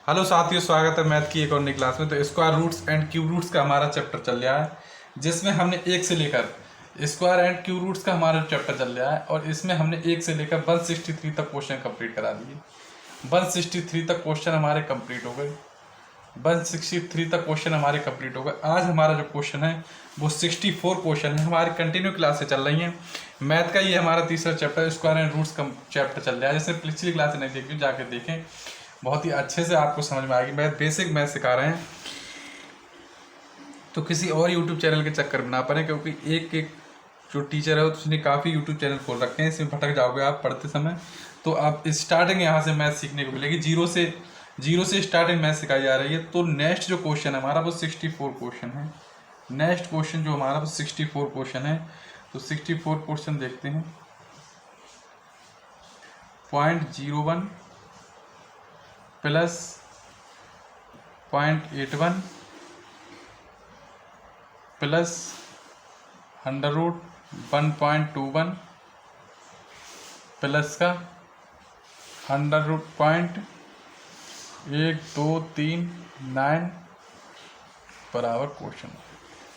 Hello साथियों, स्वागत है मैथ की एक और नई क्लास में। तो square roots and cube roots का हमारा चैप्टर चल रहा है, जिसमें हमने एक से लेकर स्क्वायर एंड क्यूब रूट्स का हमारा चैप्टर चल रहा है। और इसमें हमने एक से लेकर 163 तक क्वेश्चन कंप्लीट करा दिए। 163 तक क्वेश्चन हमारे कंप्लीट हो गए। 163 तक क्वेश्चन हमारे कंप्लीट हो गए। आज हमारा जो क्वेश्चन है वो 64 क्वेश्चन है। हमारी कंटिन्यू क्लासें चल रही हैं मैथ का। ये हमारा तीसरा चैप्टर स्क्वायर एंड रूट्स का चैप्टर चल रहा है। जैसे पिछली क्लास नहीं देखी जाके देखें, बहुत ही अच्छे से आपको समझ में आएगी। मैथ बेसिक मैथ सिखा रहे हैं, तो किसी और यूट्यूब चैनल के चक्कर में ना पड़े, क्योंकि एक एक जो टीचर है उसने काफ़ी यूट्यूब चैनल खोल रखे हैं। इसमें भटक जाओगे आप पढ़ते समय। तो आप स्टार्टिंग यहाँ से मैथ सीखने को मिलेगी। जीरो से स्टार्टिंग मैथ सिखाई जा रही है। तो नेक्स्ट जो क्वेश्चन है हमारा वो 64 क्वेश्चन है। नेक्स्ट क्वेश्चन जो हमारा वो 64 क्वेश्चन है। तो 64 क्वेश्चन देखते हैं। 0.01 plus 0.81 plus under root 1.21 plus का अंडर रूट 0.1239 बराबर क्वेश्चन।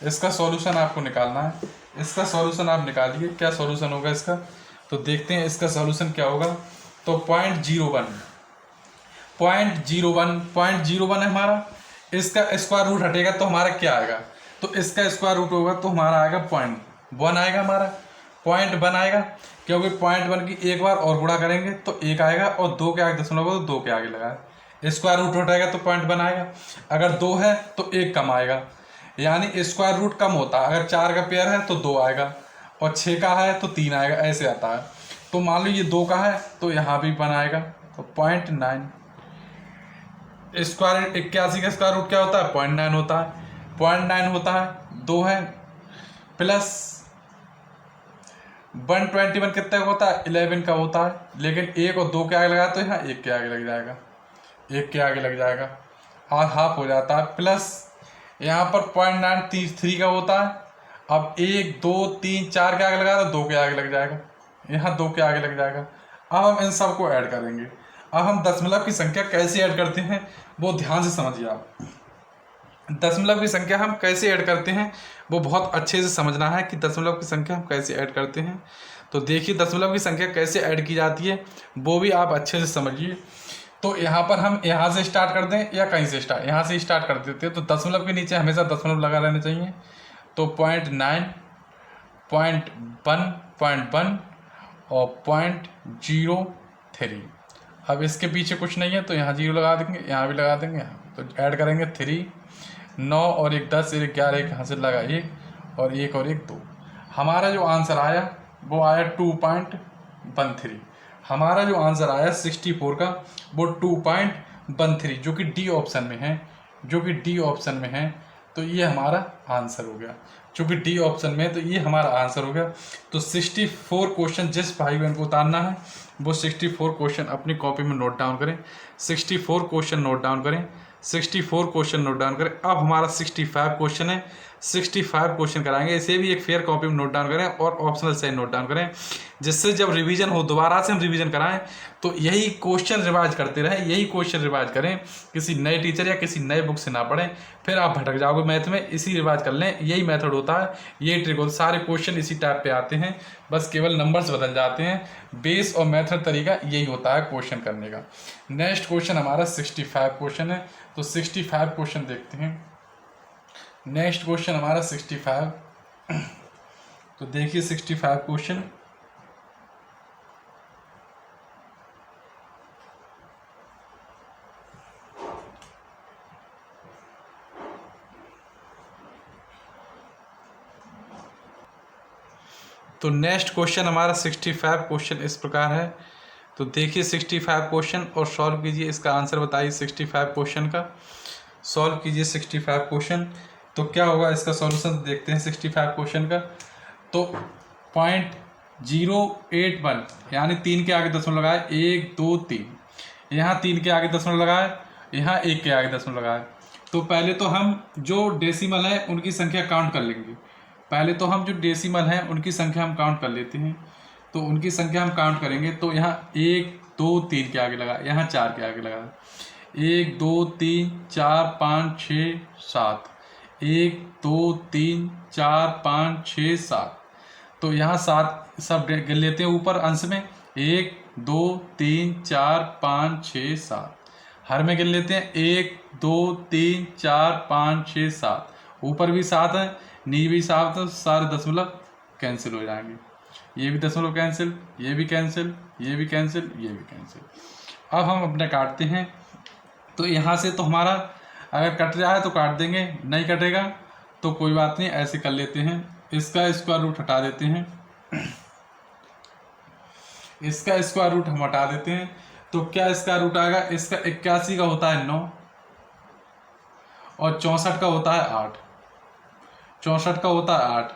इसका सॉल्यूशन आपको निकालना है। इसका सॉल्यूशन आप निकालिए, क्या सॉल्यूशन होगा इसका। तो देखते हैं इसका सॉल्यूशन क्या होगा। तो 0.01 है हमारा। इसका स्क्वायर रूट हटेगा तो हमारा क्या आएगा। तो इसका स्क्वायर रूट होगा तो हमारा आएगा 0.1 आएगा। हमारा 0.1 आएगा, क्योंकि 0.1 की एक बार और गुणा करेंगे तो 1 आएगा, और 2 के आगे दशमलव तो 2 के आगे लगाए। स्क्वायर रूट हटेगा तो 0.1 आएगा। अगर 2 है तो 1 कम आएगा, यानी स्क्वायर रूट कम होता है। अगर 4 का पेयर है तो 2 आएगा, और 6 का है तो 3 आएगा, ऐसे आता है। तो मान लो ये 2 का है तो यहाँ भी 1 आएगा, तो 0.9। स्क्वायर 81 का स्क्वायर रूट क्या होता है, 0.9 होता है। 0.9 होता है, 2 है, प्लस 121 कितने का होता है, 11 का होता है। लेकिन 1 और 2 के आगे लगाया तो यहाँ 1 के आगे लग जाएगा, 1 के आगे लग जाएगा, और हाफ हो जाता है। प्लस यहाँ पर 0.93 का होता है। अब 1 2 3 4 के आगे लगाया तो 2 के आगे लग जाएगा, यहाँ 2 के आगे लग जाएगा। अब हम इन सबको ऐड करेंगे। अब हम दशमलव की संख्या कैसे ऐड करते हैं वो ध्यान से समझिए आप। दशमलव की संख्या हम कैसे ऐड करते हैं वो बहुत अच्छे से समझना है कि दशमलव की संख्या हम कैसे ऐड करते हैं। तो देखिए दशमलव की संख्या कैसे ऐड की जाती है वो भी आप अच्छे से समझिए। तो यहाँ पर हम यहाँ से स्टार्ट कर दें या कहीं से स्टार्ट, यहाँ से स्टार्ट कर देते हैं। तो दशमलव के नीचे हमेशा दशमलव लगा रहना चाहिए। तो 0.9, 0.1 और 0.03। अब इसके पीछे कुछ नहीं है तो यहाँ 0 लगा देंगे, यहाँ भी लगा देंगे। यहाँ तो ऐड करेंगे 3, 9 और 1 10, 1 11, 1 यहाँ से लगा 1, और 1 और 1 2। हमारा जो आंसर आया वो आया 2.13। हमारा जो आंसर आया 64 का वो 2.13, जो कि डी ऑप्शन में है, जो कि डी ऑप्शन में है। तो ये हमारा आंसर हो गया, चूँकि डी ऑप्शन में है तो ये हमारा आंसर हो गया। तो 64 क्वेश्चन जिस भाई बहन को उतारना है वो 64 क्वेश्चन अपनी कॉपी में नोट डाउन करें। 64 क्वेश्चन नोट डाउन करें, 64 क्वेश्चन नोट डाउन करें। अब हमारा 65 क्वेश्चन है, 65 क्वेश्चन कराएंगे। इसे भी एक फेयर कॉपी में नोट डाउन करें और ऑप्शनल से नोट डाउन करें, जिससे जब रिवीजन हो दोबारा से हम रिवीजन कराएं तो यही क्वेश्चन रिवाइज करते रहें, यही क्वेश्चन रिवाइज करें। किसी नए टीचर या किसी नए बुक से ना पढ़ें, फिर आप भटक जाओगे मैथ में। इसी रिवाइज कर लें, यही मेथड होता है, यही ट्रिक होता है। सारे क्वेश्चन इसी टाइप पे आते हैं, बस केवल नंबर्स बदल जाते हैं। बेस और मेथड तरीका यही होता है क्वेश्चन करने का। नेक्स्ट क्वेश्चन हमारा 65 क्वेश्चन है। तो 65 क्वेश्चन देखते हैं। नेक्स्ट क्वेश्चन हमारा 65। तो देखिए 65 क्वेश्चन। तो नेक्स्ट क्वेश्चन हमारा 65 क्वेश्चन इस प्रकार है। तो देखिए 65 क्वेश्चन और सॉल्व कीजिए, इसका आंसर बताइए। 65 क्वेश्चन का सॉल्व कीजिए 65 क्वेश्चन। तो क्या होगा इसका सॉल्यूशन देखते हैं 65 क्वेश्चन का। तो 0.081, यानी 3 के आगे दशमलव लगाए, 1 2 3, यहाँ 3 के आगे दशमलव लगाए, यहाँ 1 के आगे दशमलव लगाए। तो पहले तो हम जो डेसिमल है उनकी संख्या काउंट कर लेंगे। पहले तो हम जो डेसिमल हैं उनकी संख्या हम काउंट कर लेते हैं। तो उनकी संख्या हम काउंट करेंगे। तो यहाँ 1 2 3 के आगे लगा, यहाँ 4 के आगे लगा, 1 2 3 4 5 6 7, 1 2 3 4 5 6 7। तो यहाँ 7 सब गिन लेते हैं ऊपर अंश में, 1 2 3 4 5 6 7। हर में गिन लेते हैं 1 2 3 4 5 6 7। ऊपर भी 7 है, नीचे भी 7 है, सारे दशमलव कैंसिल हो जाएंगे। ये भी दशमलव कैंसिल, ये भी कैंसिल, ये भी कैंसिल, ये भी कैंसिल। अब हम अपने काटते हैं। तो यहाँ से तो हमारा अगर कट रहा है तो काट देंगे, नहीं कटेगा तो कोई बात नहीं, ऐसे कर लेते हैं। इसका स्क्वायर रूट हटा देते हैं, इसका स्क्वायर रूट हम हटा देते हैं। तो क्या स्क्वायर रूट आएगा? इसका 81 का होता है 9 और 64 का होता है 8, 64 का होता है 8,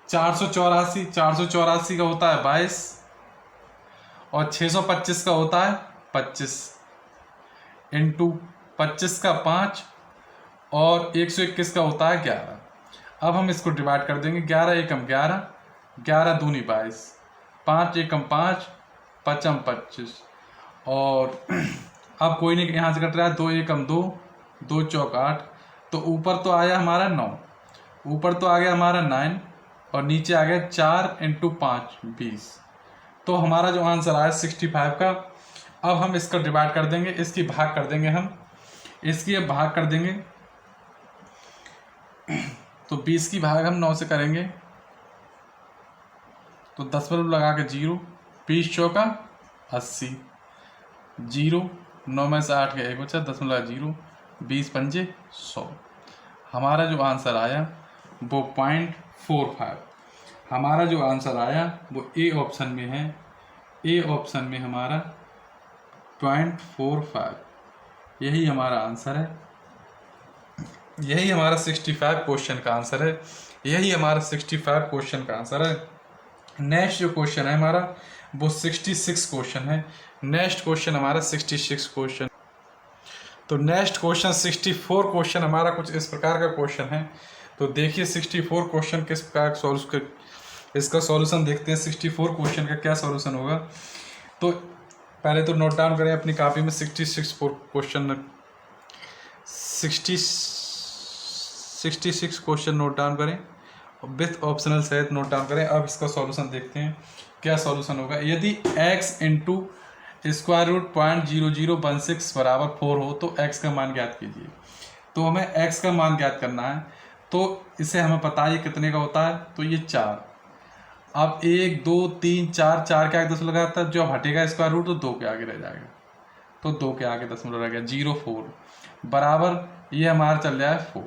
484 का होता है 22 और 625 का होता है 25 इंटू 25 का 5 और 121 का होता है 11। अब हम इसको डिवाइड कर देंगे, 11 एकम 11, 11 दूनी 22, 5 एकम 5, 5 25 और अब कोई नहीं यहाँ से कट रहा है, 2 एकम 2, 2 चौक 8। तो ऊपर तो आया हमारा 9, ऊपर तो आ गया हमारा 9 और नीचे आ गया 4 इंटू 5 20। तो हमारा जो आंसर आया 65 का। अब हम इसका डिवाइड कर देंगे, इसकी भाग कर देंगे, हम इसकी अब भाग कर देंगे। तो 20 की भाग हम 9 से करेंगे तो दशमलव लगा के 0, 20 चौका 80, 0 9 में से 8 गया 1 बचा, दशमलव 0, 20 पंजे 100। हमारा जो आंसर आया वो 0.45। हमारा जो आंसर आया वो ए ऑप्शन में है, ए ऑप्शन में हमारा 0.45 यही हमारा आंसर है। यही हमारा 65 क्वेश्चन का आंसर है, यही हमारा 65 क्वेश्चन का आंसर है। नेक्स्ट जो क्वेश्चन है हमारा वो 66 क्वेश्चन है। नेक्स्ट क्वेश्चन हमारा 66 क्वेश्चन। तो नेक्स्ट क्वेश्चन 64 क्वेश्चन हमारा कुछ इस प्रकार का क्वेश्चन है। तो देखिए 64 क्वेश्चन किस प्रकार सॉल्व, इसका सॉल्यूशन देखते हैं। 64 क्वेश्चन का क्या सॉल्यूशन होगा। तो पहले तो नोट डाउन करें अपनी कॉपी में 66 क्वेश्चन, 66 क्वेश्चन नोट डाउन करें विथ ऑप्शनल सहित नोट डाउन करें। अब इसका सॉल्यूशन देखते हैं क्या सॉल्यूशन होगा। यदि x इंटू स्क्वायर रूट 0.0016 बराबर 4 हो तो x का मान ज्ञात कीजिए। तो हमें x का मान ज्ञात करना है, तो इसे हमें पता है कितने का होता है, तो ये 4। अब 1 2 3 4, 4 के आगे दशमलव लगाता है, जो हटेगा स्क्वायर रूट तो 2 के आगे रह जाएगा, तो 2 के आगे दशमलव रह गया, 0.4 बराबर ये हमारा चल जाए 4।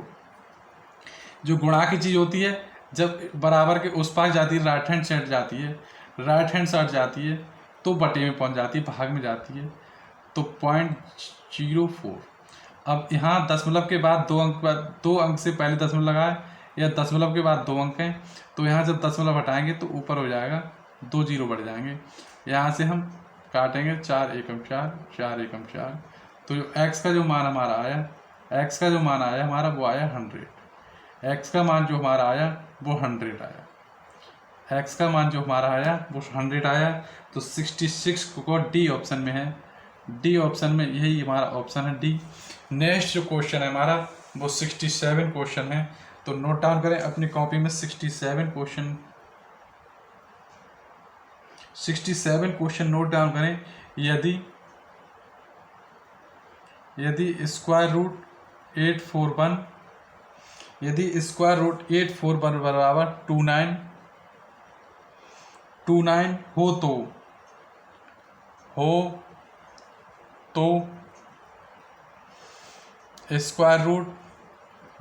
जो गुणा की चीज़ होती है जब बराबर के उस पार जाती है, राइट हैंड साइड जाती है, राइट हैंड साइड जाती है तो बटे में पहुंच जाती है, भाग में जाती है, तो 0.04। अब यहाँ दशमलव के बाद 2 अंक से पहले दशमलव लगाए या दशमलव के बाद 2 अंक हैं, तो यहाँ जब दशमलव हटाएंगे तो ऊपर हो जाएगा, 2 0 बढ़ जाएंगे। यहाँ से हम काटेंगे 4 एकम 4, 4 एकम 4। तो जो x का जो मान हमारा आया, x का जो मान आया हमारा वो आया 100। x का मान जो हमारा आया वो 100 आया, x का मान जो हमारा आया वो 100 आया। तो 66 को डी ऑप्शन में है, डी ऑप्शन में यही हमारा ऑप्शन है डी। नेक्स्ट जो क्वेश्चन है हमारा वो 67 क्वेश्चन है। तो नोट डाउन करें अपनी कॉपी में 67 क्वेश्चन, 67 क्वेश्चन नोट डाउन करें। यदि स्क्वायर रूट 841, यदि स्क्वायर रूट 841 बराबर 29 हो तो स्क्वायर रूट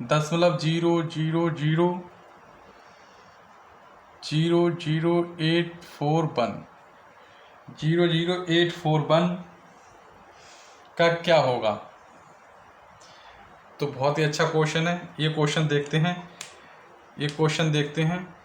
0.0000841 का क्या होगा। तो बहुत ही अच्छा क्वेश्चन है, ये क्वेश्चन देखते हैं, ये क्वेश्चन देखते हैं।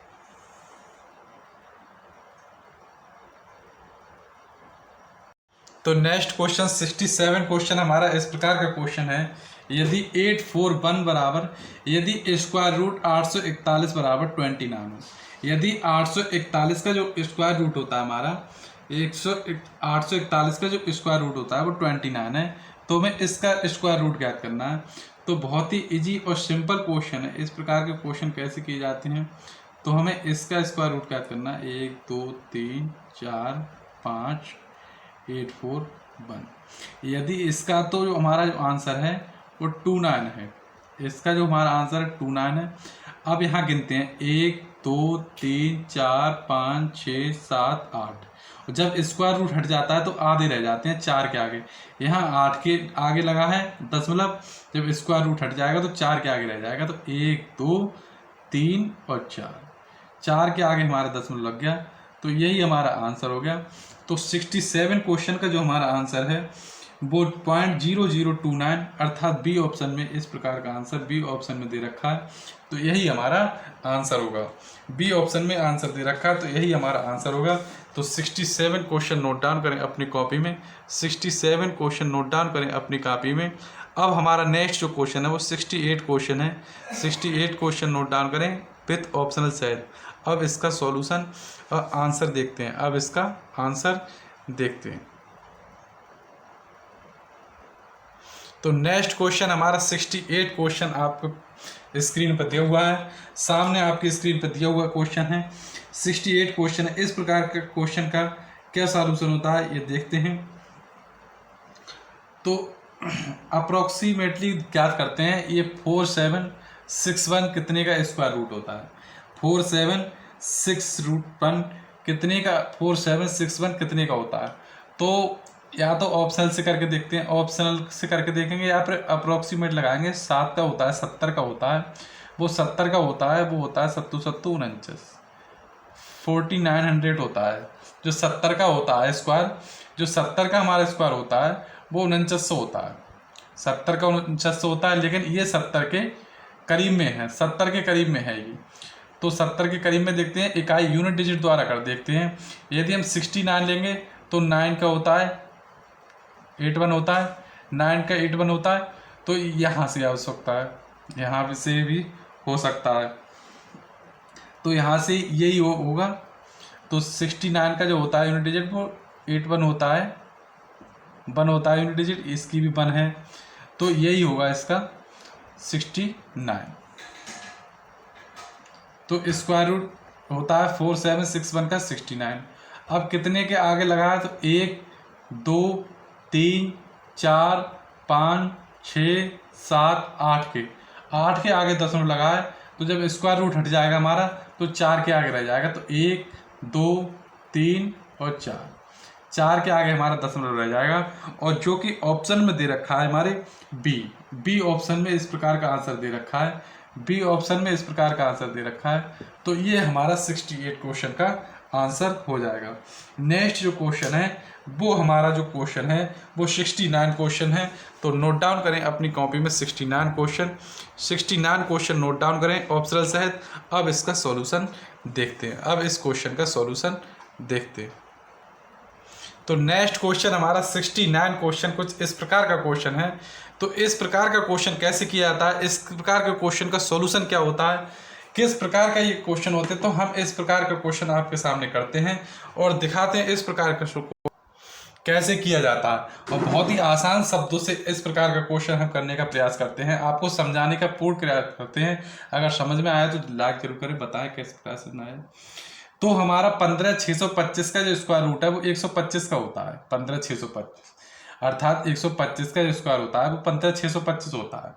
तो नेक्स्ट क्वेश्चन 67 क्वेश्चन हमारा इस प्रकार का क्वेश्चन है। यदि 841 बराबर, यदि स्क्वायर रूट 841 बराबर 29 हो, यदि 841 का जो स्क्वायर रूट होता है हमारा, 841 का जो स्क्वायर रूट होता है वो 29 है, तो हमें इसका स्क्वायर रूट ज्ञात करना है। तो बहुत ही इजी और सिंपल क्वेश्चन है। इस प्रकार के क्वेश्चन कैसे किए जाते हैं, तो हमें इसका स्क्वायर रूट ज्ञात करना है। 1 2 3 4 5 8 4 1। यदि इसका तो जो हमारा जो आंसर है वो 29 है, इसका जो हमारा आंसर है 29 है। अब यहाँ गिनते हैं 1 2 3 4 5 6 7 8। जब स्क्वायर रूट हट जाता है तो आधे रह जाते हैं 4 के आगे। यहाँ 8 के आगे लगा है दशमलव, जब स्क्वायर रूट हट जाएगा तो 4 के आगे रह जाएगा। तो 1 2 3 और 4 के आगे हमारा दशमलव लग गया, तो यही हमारा आंसर हो गया। तो 67 क्वेश्चन का जो हमारा आंसर है वो 0.0029 अर्थात बी ऑप्शन में इस प्रकार का आंसर बी ऑप्शन में दे रखा है, तो यही हमारा आंसर होगा। बी ऑप्शन में आंसर दे रखा है तो यही हमारा आंसर होगा। तो 67 क्वेश्चन नोट डाउन करें अपनी कॉपी में, 67 क्वेश्चन नोट डाउन करें अपनी कॉपी में। अब हमारा नेक्स्ट जो क्वेश्चन है वो 68 क्वेश्चन है। 68 क्वेश्चन नोट डाउन करें विथ ऑप्शनल सहित। अब इसका सॉल्यूशन और आंसर देखते हैं। अब इसका आंसर देखते हैं। तो नेक्स्ट क्वेश्चन हमारा 68 क्वेश्चन आपको स्क्रीन पर दिया हुआ है, सामने आपकी स्क्रीन पर दिया हुआ क्वेश्चन है। 68 क्वेश्चन है। इस प्रकार के क्वेश्चन का क्या सॉल्यूशन होता है ये देखते हैं। तो अप्रोक्सीमेटली ज्ञात करते हैं, ये 4761 कितने का स्क्वायर रूट होता है। 4761 कितने का 4761 कितने का होता है। तो या तो ऑप्शनल से करके देखते हैं, ऑप्शनल से करके देखेंगे या फिर अप्रोक्सीमेट लगाएंगे। 7 का होता है, 70 का होता है, वो 70 का होता है, वो होता है 7 7 49 4900 होता है। जो 70 का होता है स्क्वायर, जो 70 का हमारा स्क्वायर होता है वो 4900 होता है। 70 का 4900 होता है, लेकिन ये 70 के करीब में है, 70 के करीब में है ये। तो 70 के करीब में देखते हैं, इकाई यूनिट डिजिट द्वारा कर देखते हैं। यदि हम 69 लेंगे तो 9 का होता है 81 होता है, 9 का 81 होता है। तो यहाँ से आ सकता है, यहाँ से भी हो सकता है, तो यहाँ से यही होगा। तो 69 का जो होता है यूनिट डिजिट वो 81 होता है, 1 होता है यूनिट डिजिट, इसकी भी 1 है, तो यही होगा इसका 69। तो स्क्वायर रूट होता है 4761 का 69। अब कितने के आगे लगाया, तो 1 2 3 4 5 6 7 8 के आगे दशमलव लगाए, तो जब स्क्वायर रूट हट जाएगा हमारा तो 4 के आगे रह जाएगा। तो 1 2 3 और 4 के आगे हमारा दशमलव रह जाएगा। और जो कि ऑप्शन में दे रखा है हमारे बी ऑप्शन में इस प्रकार का आंसर दे रखा है, बी ऑप्शन में इस प्रकार का आंसर दे रखा है। तो ये हमारा 68 क्वेश्चन का आंसर हो जाएगा। नेक्स्ट जो क्वेश्चन है वो हमारा जो क्वेश्चन है वो 69 क्वेश्चन है। तो नोट डाउन करें अपनी कॉपी में 69 क्वेश्चन नोट डाउन करें ऑप्शनल सहित। अब इसका सॉल्यूशन देखते हैं, अब इस क्वेश्चन का सॉल्यूशन देखते हैं। तो नेक्स्ट क्वेश्चन हमारा 69 क्वेश्चन कुछ इस प्रकार का क्वेश्चन है। तो इस प्रकार का क्वेश्चन कैसे किया जाता है, इस प्रकार के क्वेश्चन का सॉल्यूशन क्या होता है, किस प्रकार का ये क्वेश्चन होते हैं, तो हम इस प्रकार का क्वेश्चन आपके सामने करते हैं और दिखाते हैं इस प्रकार का कैसे किया जाता है। और बहुत ही आसान शब्दों से इस प्रकार का क्वेश्चन हम करने का प्रयास करते हैं, आपको समझाने का पूर्ण प्रयास करते हैं। अगर समझ में आया तो लाइक जरूर करें, बताएं किस प्रकार से ना आया। तो हमारा 15625 का जो स्क्वायर रूट है वो 125 का होता है। 15625 अर्थात 125 का जो स्क्वायर होता है वो 15625 होता है।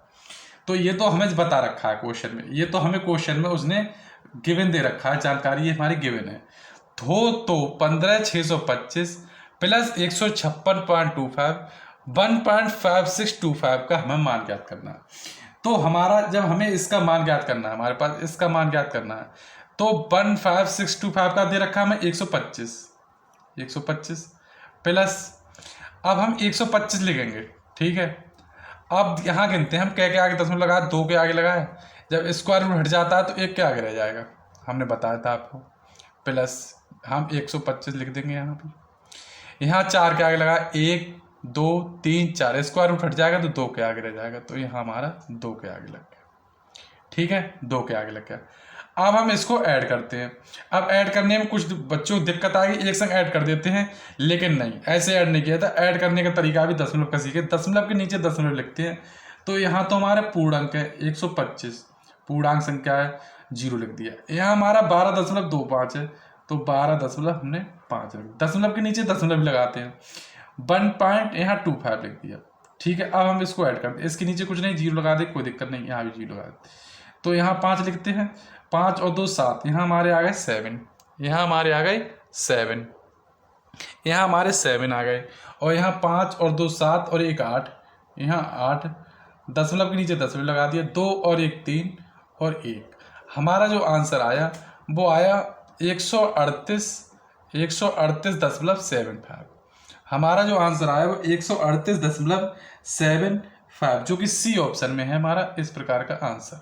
तो ये तो हमें बता रखा है क्वेश्चन में, ये तो हमें क्वेश्चन में उसने गिवन दे रखा है, जानकारी ये हमारी गिवन है। तो 15625 प्लस 156.25 1.5625 का हमें मान ज्ञात करना है। तो हमारा जब हमें इसका मान ज्ञात करना है, हमारे पास इसका मान ज्ञात करना है, तो 15625 का दे रखा है हमें 125 प्लस, अब हम 125 लिखेंगे, ठीक है। अब यहाँ गिनते हैं हम, क्या के आगे दशमलव लगाए, 2 के आगे लगाए, जब स्क्वायर रूट हट जाता है तो 1 के आगे रह जाएगा, हमने बताया था आपको, प्लस हम 125 लिख देंगे यहाँ पे। यहाँ 4 के आगे लगा, 1 2 3 4, स्क्वायर रूट हट जाएगा तो 2 के आगे रह जाएगा, तो यहाँ हमारा 2 के आगे लग गया, ठीक है, 2 के आगे लग गया। अब हम इसको ऐड करते हैं। अब ऐड करने में कुछ बच्चों को दिक्कत आ गई, एक संग ऐड कर देते हैं, लेकिन नहीं, ऐसे ऐड नहीं किया था। ऐड करने का तरीका भी दशमलव का सीखे, दशमलव के नीचे दशमलव लिखते हैं। तो यहाँ तो हमारा पूर्णांक है 125, पूर्णांक संख्या है, 0 लिख दिया। यहाँ हमारा 12.25 है, तो 12 हमने 5 रख, दशमलव के नीचे दशमलव लगाते हैं। 1.25 लिख दिया। ठीक है, अब हम इसको ऐड करते हैं, इसके नीचे कुछ नहीं, 0 लगा दे, कोई दिक्कत नहीं, यहाँ भी 0 लगा दे। तो यहाँ 5 लिखते हैं, 5 और 2 7, यहाँ हमारे आ गए 7, यहाँ हमारे आ गए 7, यहाँ हमारे 7 आ गए। और यहाँ 5 और 2 7 और 1 8, यहाँ 8, दशमलव के नीचे दशमलव लगा दिया, 2 और 1 3 और 1। हमारा जो आंसर आया वो आया 138.75। हमारा जो आंसर आया वो 138.75, जो कि सी ऑप्शन में है हमारा इस प्रकार का आंसर।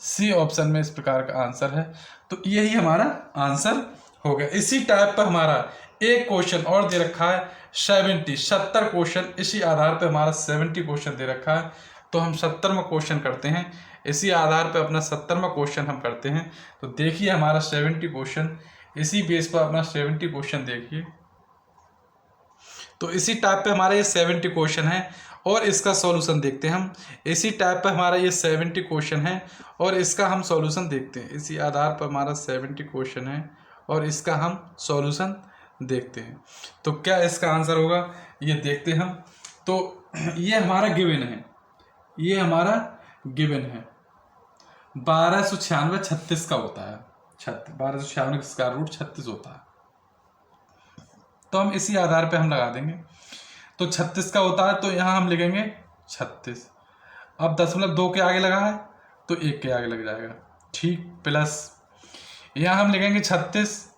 सी ऑप्शन में इस प्रकार का आंसर है, तो यही हमारा आंसर हो गया। इसी टाइप पर हमारा एक क्वेश्चन और दे रखा है 70 क्वेश्चन, इसी आधार पर हमारा 70 क्वेश्चन दे रखा है। तो हम 70वां क्वेश्चन करते हैं, इसी आधार पर अपना 70वां क्वेश्चन हम करते हैं। तो देखिए हमारा 70 क्वेश्चन, इसी बेस पर अपना 70 क्वेश्चन देखिए। तो इसी टाइप पे हमारा ये 70 क्वेश्चन है और इसका सॉल्यूशन देखते हैं हम। इसी टाइप पे हमारा ये 70 क्वेश्चन है और इसका हम सॉल्यूशन देखते हैं। इसी आधार पर हमारा 70 क्वेश्चन है और इसका हम सॉल्यूशन देखते हैं। तो क्या इसका आंसर होगा ये देखते हैं हम। तो ये हमारा गिवन है, ये हमारा गिवन है 1296 36 का होता है, 1296 का स्क्वायर रूट 36 होता है। तो हम इसी आधार पे हम लगा देंगे। तो 36 का होता है, तो यहाँ हम लिखेंगे 36। अब दशमलव 2 के आगे लगा है तो 1 के आगे लग जाएगा, ठीक, प्लस यहाँ हम लिखेंगे 36।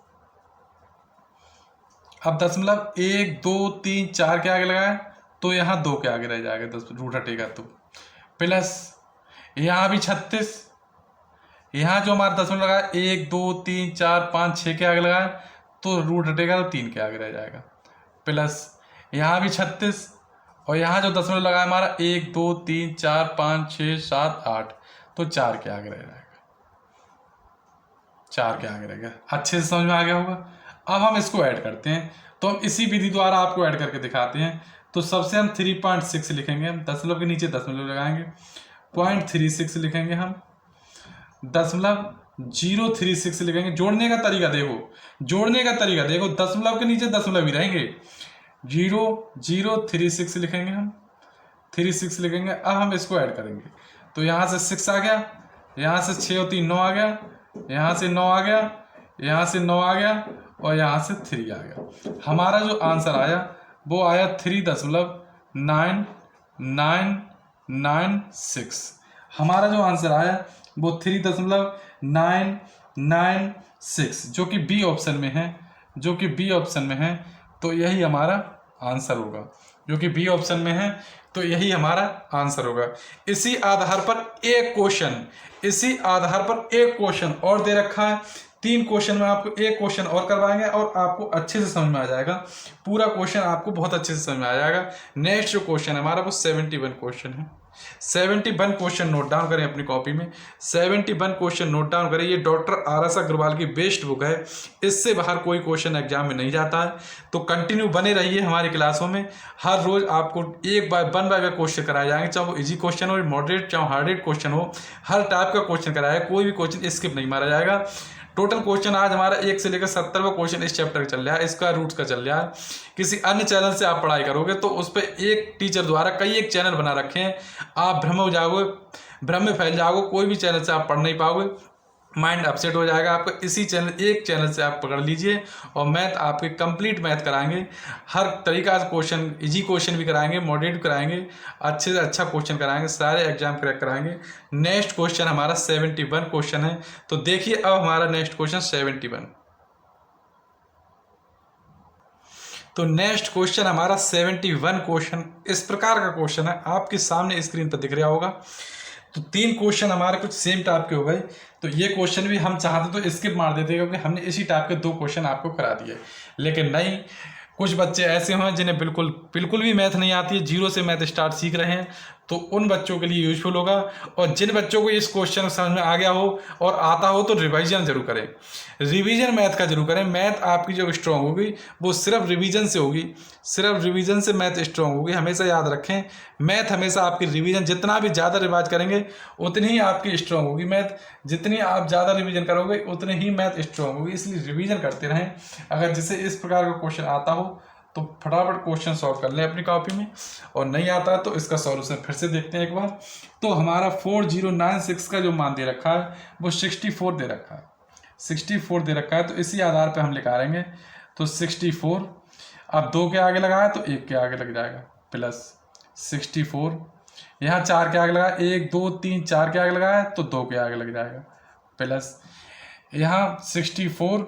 अब दशमलव 1 2 3 4 के आगे लगा है तो यहाँ 2 के आगे रह जाएगा, 10 रूट हटेगा तो, प्लस यहाँ भी 36। यहाँ जो हमारा दशमलव लगा है 1 2 3 4 5 6 के आगे लगा है तो रूट हटेगा तो 3 के आगे रह जाएगा, प्लस यहाँ भी 36। और यहाँ जो दशमलव लगा है हमारा 1 2 3 4 5 6 7 8 तो 4 के आगे रह जाएगा, 4 के आगे रह गया। अच्छे से समझ में आ गया होगा। अब हम इसको ऐड करते हैं, तो हम इसी विधि द्वारा आपको ऐड करके दिखाते हैं। तो सबसे हम 3.6 लिखेंगे, हम दशमलव के नीचे दशमलव लगाएंगे, 0.36 लिखेंगे, हम दशमलव 036 लिखेंगे। जोड़ने का तरीका देखो, जोड़ने का तरीका देखो, दशमलव के नीचे दशमलव भी रहेंगे, 0.036 लिखेंगे, हम 36 लिखेंगे। अब हम इसको ऐड करेंगे, तो यहाँ से 6 आ गया, यहाँ से 6 और 3 9 आ गया, यहाँ से 9 आ गया, यहाँ से 9 आ गया और यहाँ से 3 आ गया। हमारा जो आंसर आया वो आया 3.9996। हमारा जो आंसर आया वो 3.996, जो कि बी ऑप्शन में है, जो कि बी ऑप्शन में है। तो यही हमारा आंसर होगा, जो कि बी ऑप्शन में है, तो यही हमारा आंसर होगा। इसी आधार पर एक क्वेश्चन, इसी आधार पर एक क्वेश्चन और दे रखा है। 3 क्वेश्चन में आपको एक क्वेश्चन और करवाएंगे और आपको अच्छे से समझ में आ जाएगा, पूरा क्वेश्चन आपको बहुत अच्छे से समझ में आ जाएगा। नेक्स्ट जो क्वेश्चन है हमारा वो 71 क्वेश्चन है। 71 क्वेश्चन नोट डाउन करें अपनी कॉपी में, 71 क्वेश्चन नोट डाउन करें। ये डॉक्टर आर.एस. अग्रवाल की बेस्ट बुक है, इससे बाहर कोई क्वेश्चन एग्जाम में नहीं जाता है। तो कंटिन्यू बने रहिए हमारी क्लासों में, हर रोज आपको एक बार 1 बाय 1 क्वेश्चन कराए जाएंगे, चाहे वो इजी क्वेश्चन हो, मॉडरेट चाहे हार्डेड क्वेश्चन हो, हर टाइप का क्वेश्चन कराया, कोई भी क्वेश्चन स्किप नहीं मारा जाएगा। टोटल क्वेश्चन आज हमारा 1 से लेकर 70वां क्वेश्चन इस चैप्टर का चल रहा है, इसका रूट्स का चल रहा है। किसी अन्य चैनल से आप पढ़ाई करोगे तो उस पर एक टीचर द्वारा कई एक चैनल बना रखे हैं, आप भ्रम हो जाओगे, भ्रम में फैल जाओगे, कोई भी चैनल से आप पढ़ नहीं पाओगे, माइंड अपसेट हो जाएगा आपका। इसी चैनल, एक चैनल से आप पकड़ लीजिए और मैथ आपके कंप्लीट मैथ कराएंगे, हर तरीका से क्वेश्चन, इजी क्वेश्चन भी कराएंगे, मॉडरेट भी कराएंगे, अच्छे से अच्छा क्वेश्चन कराएंगे, सारे एग्जाम क्रैक कराएंगे। नेक्स्ट क्वेश्चन हमारा 71 क्वेश्चन है। तो देखिए अब हमारा नेक्स्ट क्वेश्चन 71। तो नेक्स्ट क्वेश्चन हमारा 71 क्वेश्चन इस प्रकार का क्वेश्चन है, आपके सामने स्क्रीन पर दिख रहा होगा। तो 3 क्वेश्चन हमारे कुछ सेम टाइप के हो गए। तो ये क्वेश्चन भी हम चाहते तो स्किप मार देते, क्योंकि हमने इसी टाइप के 2 क्वेश्चन आपको करा दिए, लेकिन नहीं, कुछ बच्चे ऐसे हैं जिन्हें बिल्कुल भी मैथ नहीं आती है, 0 से मैथ स्टार्ट सीख रहे हैं, तो उन बच्चों के लिए यूजफुल होगा। और जिन बच्चों को इस क्वेश्चन समझ में आ गया हो और आता हो तो रिवीजन जरूर करें, रिवीजन मैथ का जरूर करें। मैथ आपकी जो स्ट्रांग होगी वो सिर्फ रिवीजन से होगी, सिर्फ रिवीजन से मैथ स्ट्रांग होगी। हमेशा याद रखें, मैथ हमेशा आपकी रिवीजन, जितना भी ज़्यादा रिवाइज करेंगे उतनी ही आपकी स्ट्रांग होगी मैथ, जितनी आप ज़्यादा रिवीजन करोगे उतनी ही मैथ स्ट्रांग होगी। इसलिए रिवीजन करते रहें। अगर जिसे इस प्रकार का क्वेश्चन आता हो तो फटाफट क्वेश्चन सॉल्व कर लें अपनी कॉपी में, और नहीं आता तो इसका सॉल्यूशन फिर से देखते हैं एक बार। तो हमारा 4096 का जो मान दे रखा है वो 64 दे रखा है, 64 दे रखा है। तो इसी आधार पे हम लिखाएंगे। तो 64 अब 2 के आगे लगाया तो 1 के आगे लग जाएगा, प्लस 64 यहाँ 4 के आगे लगाया, 1 2 3 4 के आगे लगाया तो 2 के आगे लग जाएगा, प्लस यहाँ 64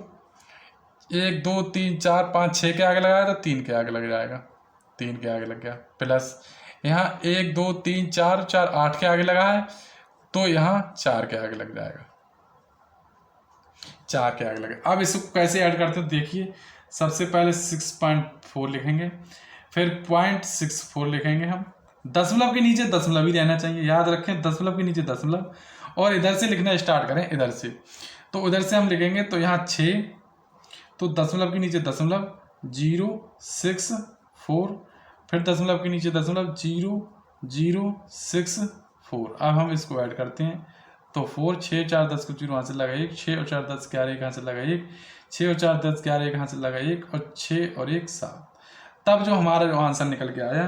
1 2 3 4 5 6 के आगे लगाया तो 3 के आगे लग जाएगा, 3 के आगे लग गया, प्लस यहाँ 1 2 3 4 4 8 के आगे लगा है तो यहाँ 4 के आगे लग जाएगा, 4 के आगे लगे। अब इसको कैसे ऐड करते हैं देखिए। सबसे पहले 6.4 लिखेंगे, फिर 0.64 लिखेंगे हम। दशमलव के नीचे दशमलव ही रहना चाहिए, याद रखें, दशमलव के नीचे दशमलव। और इधर से लिखना स्टार्ट करें, इधर से। तो उधर से हम लिखेंगे तो यहाँ 6, तो दशमलव के नीचे दशमलव 0 6 4, फिर दशमलव के नीचे दशमलव 0 0 6 4। अब हम इसको ऐड करते हैं तो 4 6 4 10 को 0 यहाँ से लगा 1, 6 और 4 10 11 1 यहाँ से लगा 1, 6 और 4 10 11 1 यहाँ से लगा 1, और 6 और 1 7। तब जो हमारा जो आंसर निकल के आया,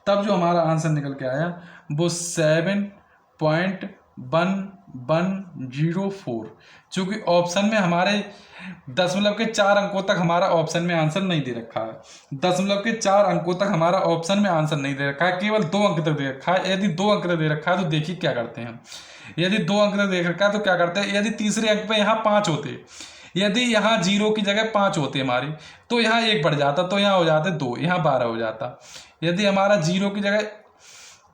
तब जो हमारा आंसर निकल के आया वो 7.1104, चूँकि ऑप्शन में हमारे दशमलव के 4 अंकों तक हमारा ऑप्शन में आंसर नहीं दे रखा है। दशमलव के 4 अंकों तक हमारा ऑप्शन में आंसर नहीं दे रखा है, केवल 2 अंक तक दे रखा है। यदि 2 अंक तक दे रखा है तो देखिए क्या करते हैं। यदि 2 अंक तक दे रखा है तो क्या करते हैं, यदि तीसरे अंक पे यहाँ 5 होते, यदि यहाँ 0 की जगह 5 होते हमारी, तो यहाँ 1 बढ़ जाता, तो यहाँ हो जाते 2, यहाँ 12 हो जाता। यदि हमारा 0 की जगह,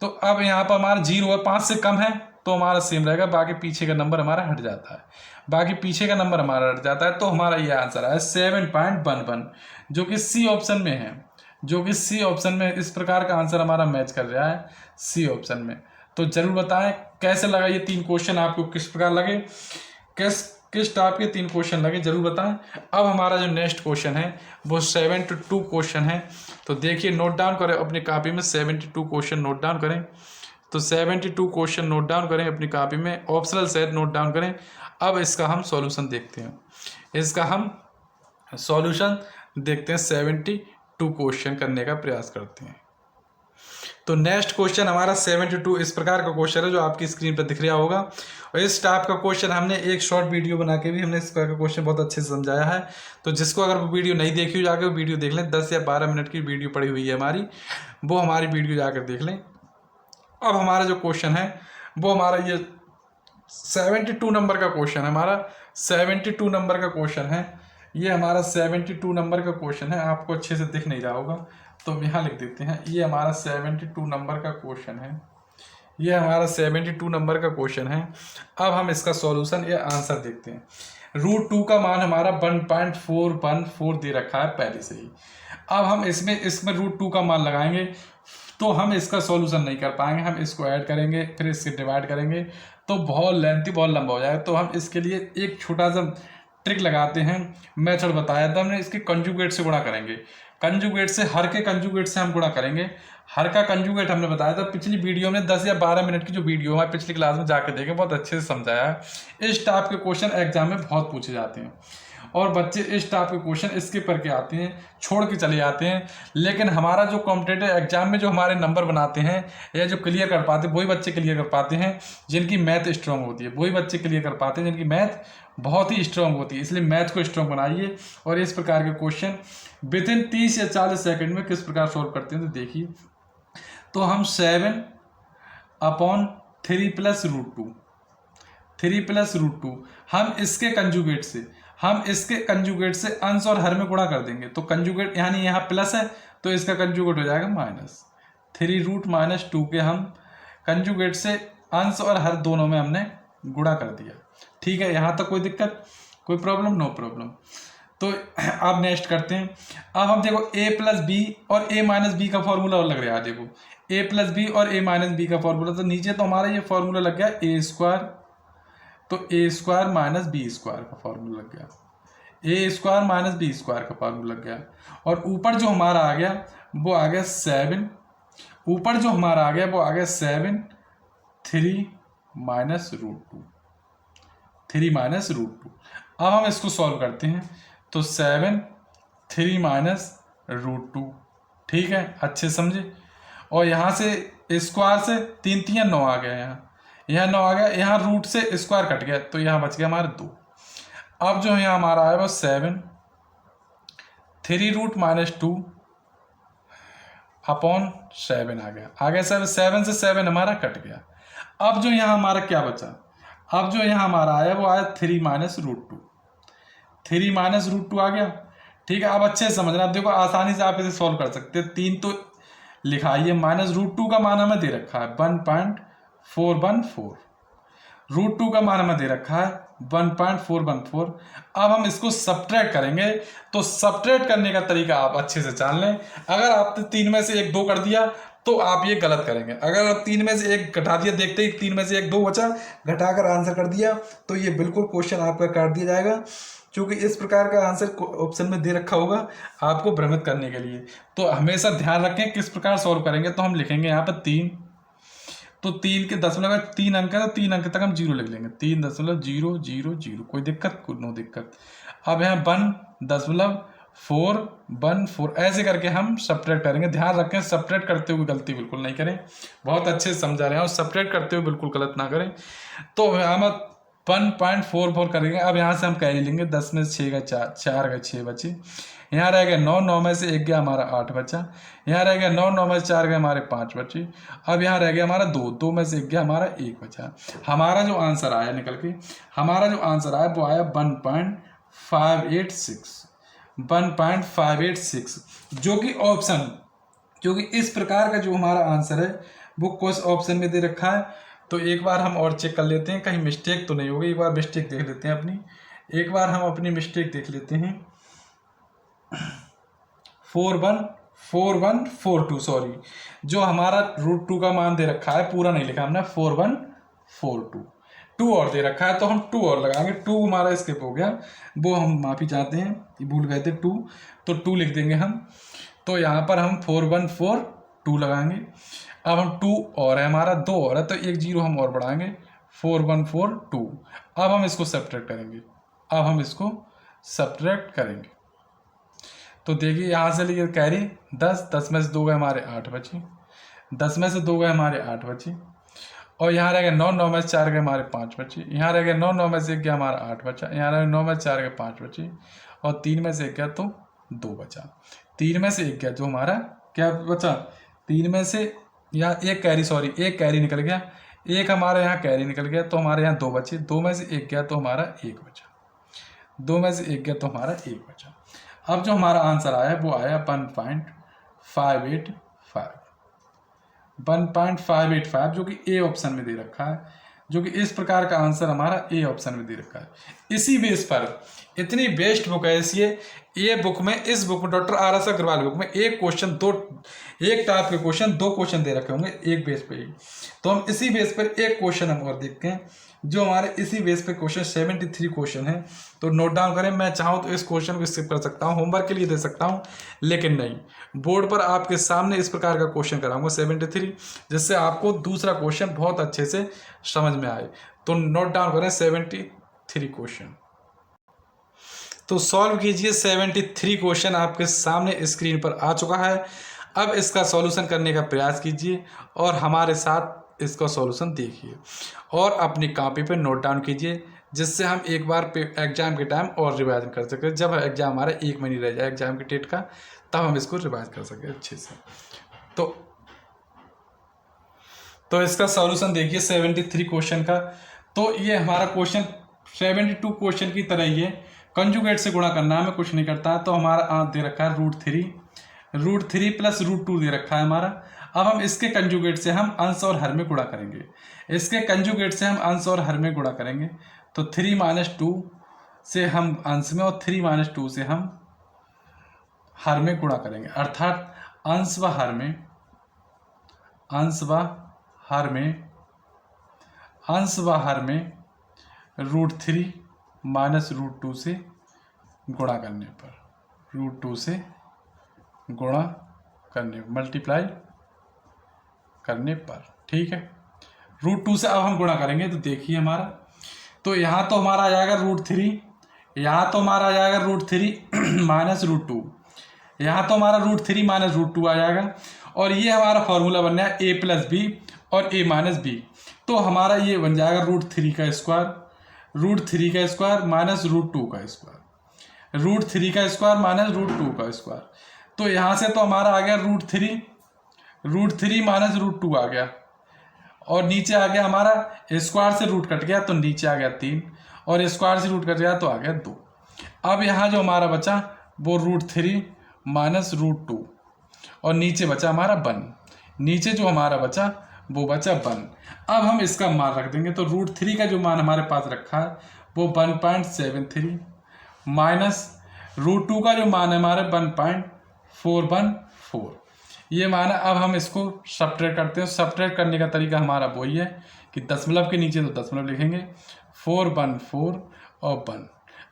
तो अब यहाँ पर हमारा 0 है, 5 से कम है तो हमारा सेम रहेगा, बाकी पीछे का नंबर हमारा हट जाता है, बाकी पीछे का नंबर हमारा हट जाता है। तो हमारा ये आंसर है 7.11, जो कि सी ऑप्शन में है, जो कि सी ऑप्शन में इस प्रकार का आंसर हमारा मैच कर रहा है सी ऑप्शन में। तो जरूर बताएं कैसे लगा ये 3 क्वेश्चन, आपको किस प्रकार लगे, किस टाइप के 3 क्वेश्चन लगे, जरूर बताएं। अब हमारा जो नेक्स्ट क्वेश्चन है वो 72 क्वेश्चन है। तो देखिए, नोट डाउन करें अपनी कॉपी में, 72 क्वेश्चन नोट डाउन करें। तो 72 क्वेश्चन नोट डाउन करें अपनी कॉपी में, ऑप्शनल सेट नोट डाउन करें। अब इसका हम सॉल्यूशन देखते हैं, इसका हम सॉल्यूशन देखते हैं, 72 क्वेश्चन करने का प्रयास करते हैं। तो नेक्स्ट क्वेश्चन हमारा 72 इस प्रकार का क्वेश्चन है जो आपकी स्क्रीन पर दिख रहा होगा। और इस टाइप का क्वेश्चन हमने एक शॉर्ट वीडियो बना के भी हमने इस प्रकार का क्वेश्चन बहुत अच्छे से समझाया है। तो जिसको अगर वो वीडियो नहीं देखी हो, जाकर वो वीडियो देख लें, 10 या 12 मिनट की वीडियो पड़ी हुई है हमारी, वो हमारी वीडियो जाकर देख लें। अब हमारा जो क्वेश्चन है वो हमारा ये 72 नंबर का क्वेश्चन है, हमारा 72 नंबर का क्वेश्चन है, ये हमारा 72 नंबर का क्वेश्चन है। आपको अच्छे से दिख नहीं रहा होगा तो हम यहाँ लिख देते हैं, ये हमारा 72 नंबर का क्वेश्चन है, ये हमारा 72 नंबर का क्वेश्चन है। अब हम इसका सॉल्यूशन या आंसर देखते हैं। √2 का मान हमारा 1.414 दे रखा है पहले से ही। अब हम इसमें √2 का मान लगाएंगे तो हम इसका सॉल्यूशन नहीं कर पाएंगे, हम इसको ऐड करेंगे फिर इससे डिवाइड करेंगे तो बहुत लेंथी, बहुत लंबा हो जाएगा। तो हम इसके लिए एक छोटा सा ट्रिक लगाते हैं, मेथड बताया था हमने, इसके कंजुगेट से गुणा करेंगे। कंजुगेट से, हर के कंजुगेट से हम गुणा करेंगे। हर का कंजुगेट हमने बताया था पिछली वीडियो में, 10 या 12 मिनट की जो वीडियो हमारी पिछली क्लास में जाके देखें, बहुत अच्छे से समझाया है। इस टाइप के क्वेश्चन एग्जाम में बहुत पूछे जाते हैं और बच्चे इस टाइप के क्वेश्चन स्किप करके आते हैं, छोड़ के चले जाते हैं। लेकिन हमारा जो कॉम्पिटिटिव एग्जाम में जो हमारे नंबर बनाते हैं या जो क्लियर कर पाते हैं, वही बच्चे क्लियर कर पाते हैं जिनकी मैथ स्ट्रांग होती है, वही बच्चे क्लियर कर पाते हैं जिनकी मैथ बहुत ही स्ट्रांग होती है। इसलिए मैथ को स्ट्रांग बनाइए और इस प्रकार के क्वेश्चन विदिन 30 या 40 सेकेंड में किस प्रकार सॉल्व करते हैं तो देखिए। तो हम 7/3 + √2, 3 + √2 हम इसके कंजुगेट से अंश और हर में गुणा कर देंगे। तो कंजुगेट यानी यहाँ प्लस है तो इसका कंजुगेट हो जाएगा माइनस। 3√-2 के हम कंजुगेट से अंश और हर दोनों में हमने गुणा कर दिया। ठीक है, यहाँ तक कोई दिक्कत, कोई प्रॉब्लम? No problem. तो अब नेक्स्ट करते हैं। अब हम देखो a + b और a - b का फॉर्मूला और लग रहा है। देखो ए प्लस बी और ए माइनस बी का फॉर्मूला, तो नीचे तो हमारा ये फॉर्मूला लग गया ए स्क्वायर, तो ए स्क्वायर माइनस बी स्क्वायर का फॉर्मूला लग गया, ए स्क्वायर माइनस बी स्क्वायर का फॉर्मूला लग गया। और ऊपर जो हमारा आ गया वो आ गया 7, ऊपर जो हमारा आ गया वो आ गया 7 3 माइनस रूट 2, 3 माइनस रूट 2। अब हम इसको सॉल्व करते हैं, तो 7 3 माइनस रूट 2, ठीक है, अच्छे समझे। और यहाँ से स्क्वायर से 3 3 9 आ गया, यहाँ 9 आ गया, यहाँ रूट से स्क्वायर कट गया, तो यहाँ बच गया हमारे 2। अब जो यहाँ हमारा आया वो 7 3 रूट माइनस 2 अपॉन 7 आ गया 7 से 7 हमारा कट गया। अब जो यहाँ हमारा क्या बचा, अब जो यहाँ हमारा आया वो आया 3 माइनस रूट 2, 3 माइनस रूट 2 आ गया, ठीक है। अब अच्छे से समझना, आप देखो आसानी से आप इसे सॉल्व कर सकते हैं। 3 तो लिखा है, माइनस रूट 2 का मान हमें दे रखा है 1.414, रूट 2 का मान हमें दे रखा है 1.414। अब हम इसको सब्ट्रैक्ट करेंगे, तो सब्ट्रैक्ट करने का तरीका आप अच्छे से जान लें। अगर आपने 3 में से 1 2 कर दिया तो आप ये गलत करेंगे। अगर आप 3 में से 1 घटा दिया, देखते ही 3 में से 1 2 बचा, घटाकर आंसर कर दिया, तो ये बिल्कुल क्वेश्चन आपका काट दिया जाएगा, क्योंकि इस प्रकार का आंसर ऑप्शन में दे रखा होगा आपको भ्रमित करने के लिए। तो हमेशा ध्यान रखें किस प्रकार सॉल्व करेंगे। तो हम लिखेंगे यहाँ पर 3, तो 3 के दशमलव 3 अंक है, तो 3 अंक तक हम 0 लिख लेंगे, 3.000, कोई दिक्कत, नो दिक्कत। अब यहाँ 1.414, ऐसे करके हम सब्ट्रैक्ट करेंगे। ध्यान रखें सब्ट्रैक्ट करते हुए गलती बिल्कुल नहीं करें, बहुत अच्छे से समझा रहे हैं, और सब्ट्रैक्ट करते हुए बिल्कुल गलत ना करें। तो हम 1.44 करेंगे। अब यहाँ से हम कैरी लेंगे, 10 में से 6 गए 4 गए 6 बचे, यहाँ रह गया 9, 9 में से 1 गया हमारा 8 बचा, यहाँ रह गया 9, 9 में से 4 गए हमारे 5 बचे। अब यहाँ रह गया हमारा 2, 2 में से 1 गया हमारा 1 बचा। हमारा जो आंसर आया निकल के, हमारा जो आंसर आया वो आया 1.586, जो कि ऑप्शन, क्योंकि इस प्रकार का जो हमारा आंसर है वो कुछ ऑप्शन में दे रखा है। तो एक बार हम और चेक कर लेते हैं कहीं मिस्टेक तो नहीं होगी, एक बार मिस्टेक देख लेते हैं अपनी, एक बार हम अपनी मिस्टेक देख लेते हैं। 4142, सॉरी, जो हमारा रूट 2 का मान दे रखा है पूरा नहीं लिखा हमने, 4142, 2 और दे रखा है, तो हम 2 और लगाएंगे, 2 हमारा स्किप हो गया, वो हम माफी चाहते हैं, भूल गए थे 2, तो 2 लिख देंगे हम। तो यहाँ पर हम 4142 लगाएंगे। अब हम 2 और है हमारा, 2 और है, तो 1 0 हम और बढ़ाएंगे, 4142। अब हम इसको सब्ट्रैक्ट करेंगे, अब हम इसको सब्ट्रैक्ट करेंगे, तो देखिए यहाँ से लिए कैरी 10, 10 में से 2 गए हमारे 8 बचे, 10 में से 2 गए हमारे 8 बचे, और यहाँ रह गया 9, 9 में से 4 गए हमारे 5 बचे, यहाँ रह गया 9, 9 में से 1 गया हमारा 8 बचा, यहाँ रह गया 9 में से 4 गए 5 बचे, और 3 में से 1 गया तो 2 बचा, 3 में से 1 गया जो हमारा क्या बचा, 3 में से यहाँ एक कैरी, सॉरी एक कैरी निकल गया, एक हमारे यहाँ कैरी निकल गया, तो हमारे यहाँ 2 बचे, 2 में से 1 गया तो हमारा 1 बचा, 2 में से 1 गया तो हमारा 1 बचा। अब जो हमारा आंसर आया वो आया 1.585, जो कि ए ऑप्शन में दे रखा है, जो कि इस प्रकार का आंसर हमारा ए ऑप्शन में दे रखा है। इसी बेस पर इतनी बेस्ट बुक है ये बुक में, इस बुक में डॉक्टर RS अग्रवाल बुक में एक टाइप के क्वेश्चन 2 क्वेश्चन दे रखे होंगे एक बेस पे ही। तो हम इसी बेस पर एक क्वेश्चन हम और देखते हैं, जो हमारे इसी बेस पे क्वेश्चन 73 क्वेश्चन है, तो नोट डाउन करें। मैं चाहूँ तो इस क्वेश्चन को स्किप कर सकता हूँ, होमवर्क के लिए दे सकता हूँ, लेकिन नहीं, बोर्ड पर आपके सामने इस प्रकार का क्वेश्चन कराऊंगा 73, जिससे आपको दूसरा क्वेश्चन बहुत अच्छे से समझ में आए। तो नोट डाउन करें 73 क्वेश्चन, तो सॉल्व कीजिए। 73 क्वेश्चन आपके सामने स्क्रीन पर आ चुका है। अब इसका सॉल्यूशन करने का प्रयास कीजिए और हमारे साथ इसका सॉल्यूशन देखिए और अपनी कॉपी पे नोट डाउन कीजिए, जिससे हम एक बार एग्जाम के टाइम और रिवाइजन कर सकें। जब एग्जाम हमारा 1 महीने रह जाए एग्जाम के डेट का, तब हम इसको रिवाइज कर सकें अच्छे से। तो इसका सॉल्यूशन देखिए 73 क्वेश्चन का। तो ये हमारा क्वेश्चन 72 क्वेश्चन की तरह ही है, कंजुगेट से गुणा करना हमें कुछ नहीं करता है। तो हमारा दे रखा है √3 प्लस √2 दे रखा है हमारा। अब हम इसके कंजुगेट से हम अंश और हर में गुणा करेंगे, इसके कंजुगेट से हम अंश और हर में गुणा करेंगे। तो 3 - 2 से हम अंश में और 3 - 2 से हम हर में गुणा करेंगे, अर्थात अंश व हर में अंश व हर में √3 माइनस √2 से गुणा करने पर, √2 से गुणा करने मल्टीप्लाई करने पर, ठीक है। √2 से अब हम गुणा करेंगे तो देखिए हमारा, तो यहाँ तो हमारा आ जाएगा √3, यहाँ तो हमारा आ जाएगा √3 माइनस √2, यहाँ तो हमारा √3 माइनस √2 आ जाएगा, और ये हमारा फॉर्मूला बन गया a प्लस बी और a माइनस बी। तो हमारा ये बन जाएगा √3 का स्क्वायर माइनस √2 का स्क्वायर, √3 का स्क्वायर माइनस √2 का स्क्वायर। तो यहाँ से तो हमारा आ गया √3 माइनस √2 आ गया, और नीचे आ गया हमारा स्क्वायर से रूट कट गया तो नीचे आ गया 3, और स्क्वायर से रूट कट गया तो आ गया 2। अब यहाँ जो हमारा बचा वो √3 माइनस √2, और नीचे बचा हमारा 1, नीचे जो हमारा बचा वो बचा 1। अब हम इसका मान रख देंगे, तो √3 का जो मान हमारे पास रखा है वो 1.73 माइनस √2 का जो मान है हमारे 1.414, ये मान है। अब हम इसको सब्ट्रैक्ट करते हैं। सब्ट्रैक्ट करने का तरीका हमारा वही है कि दशमलव के नीचे तो दशमलव लिखेंगे, 4 1 4 और 1।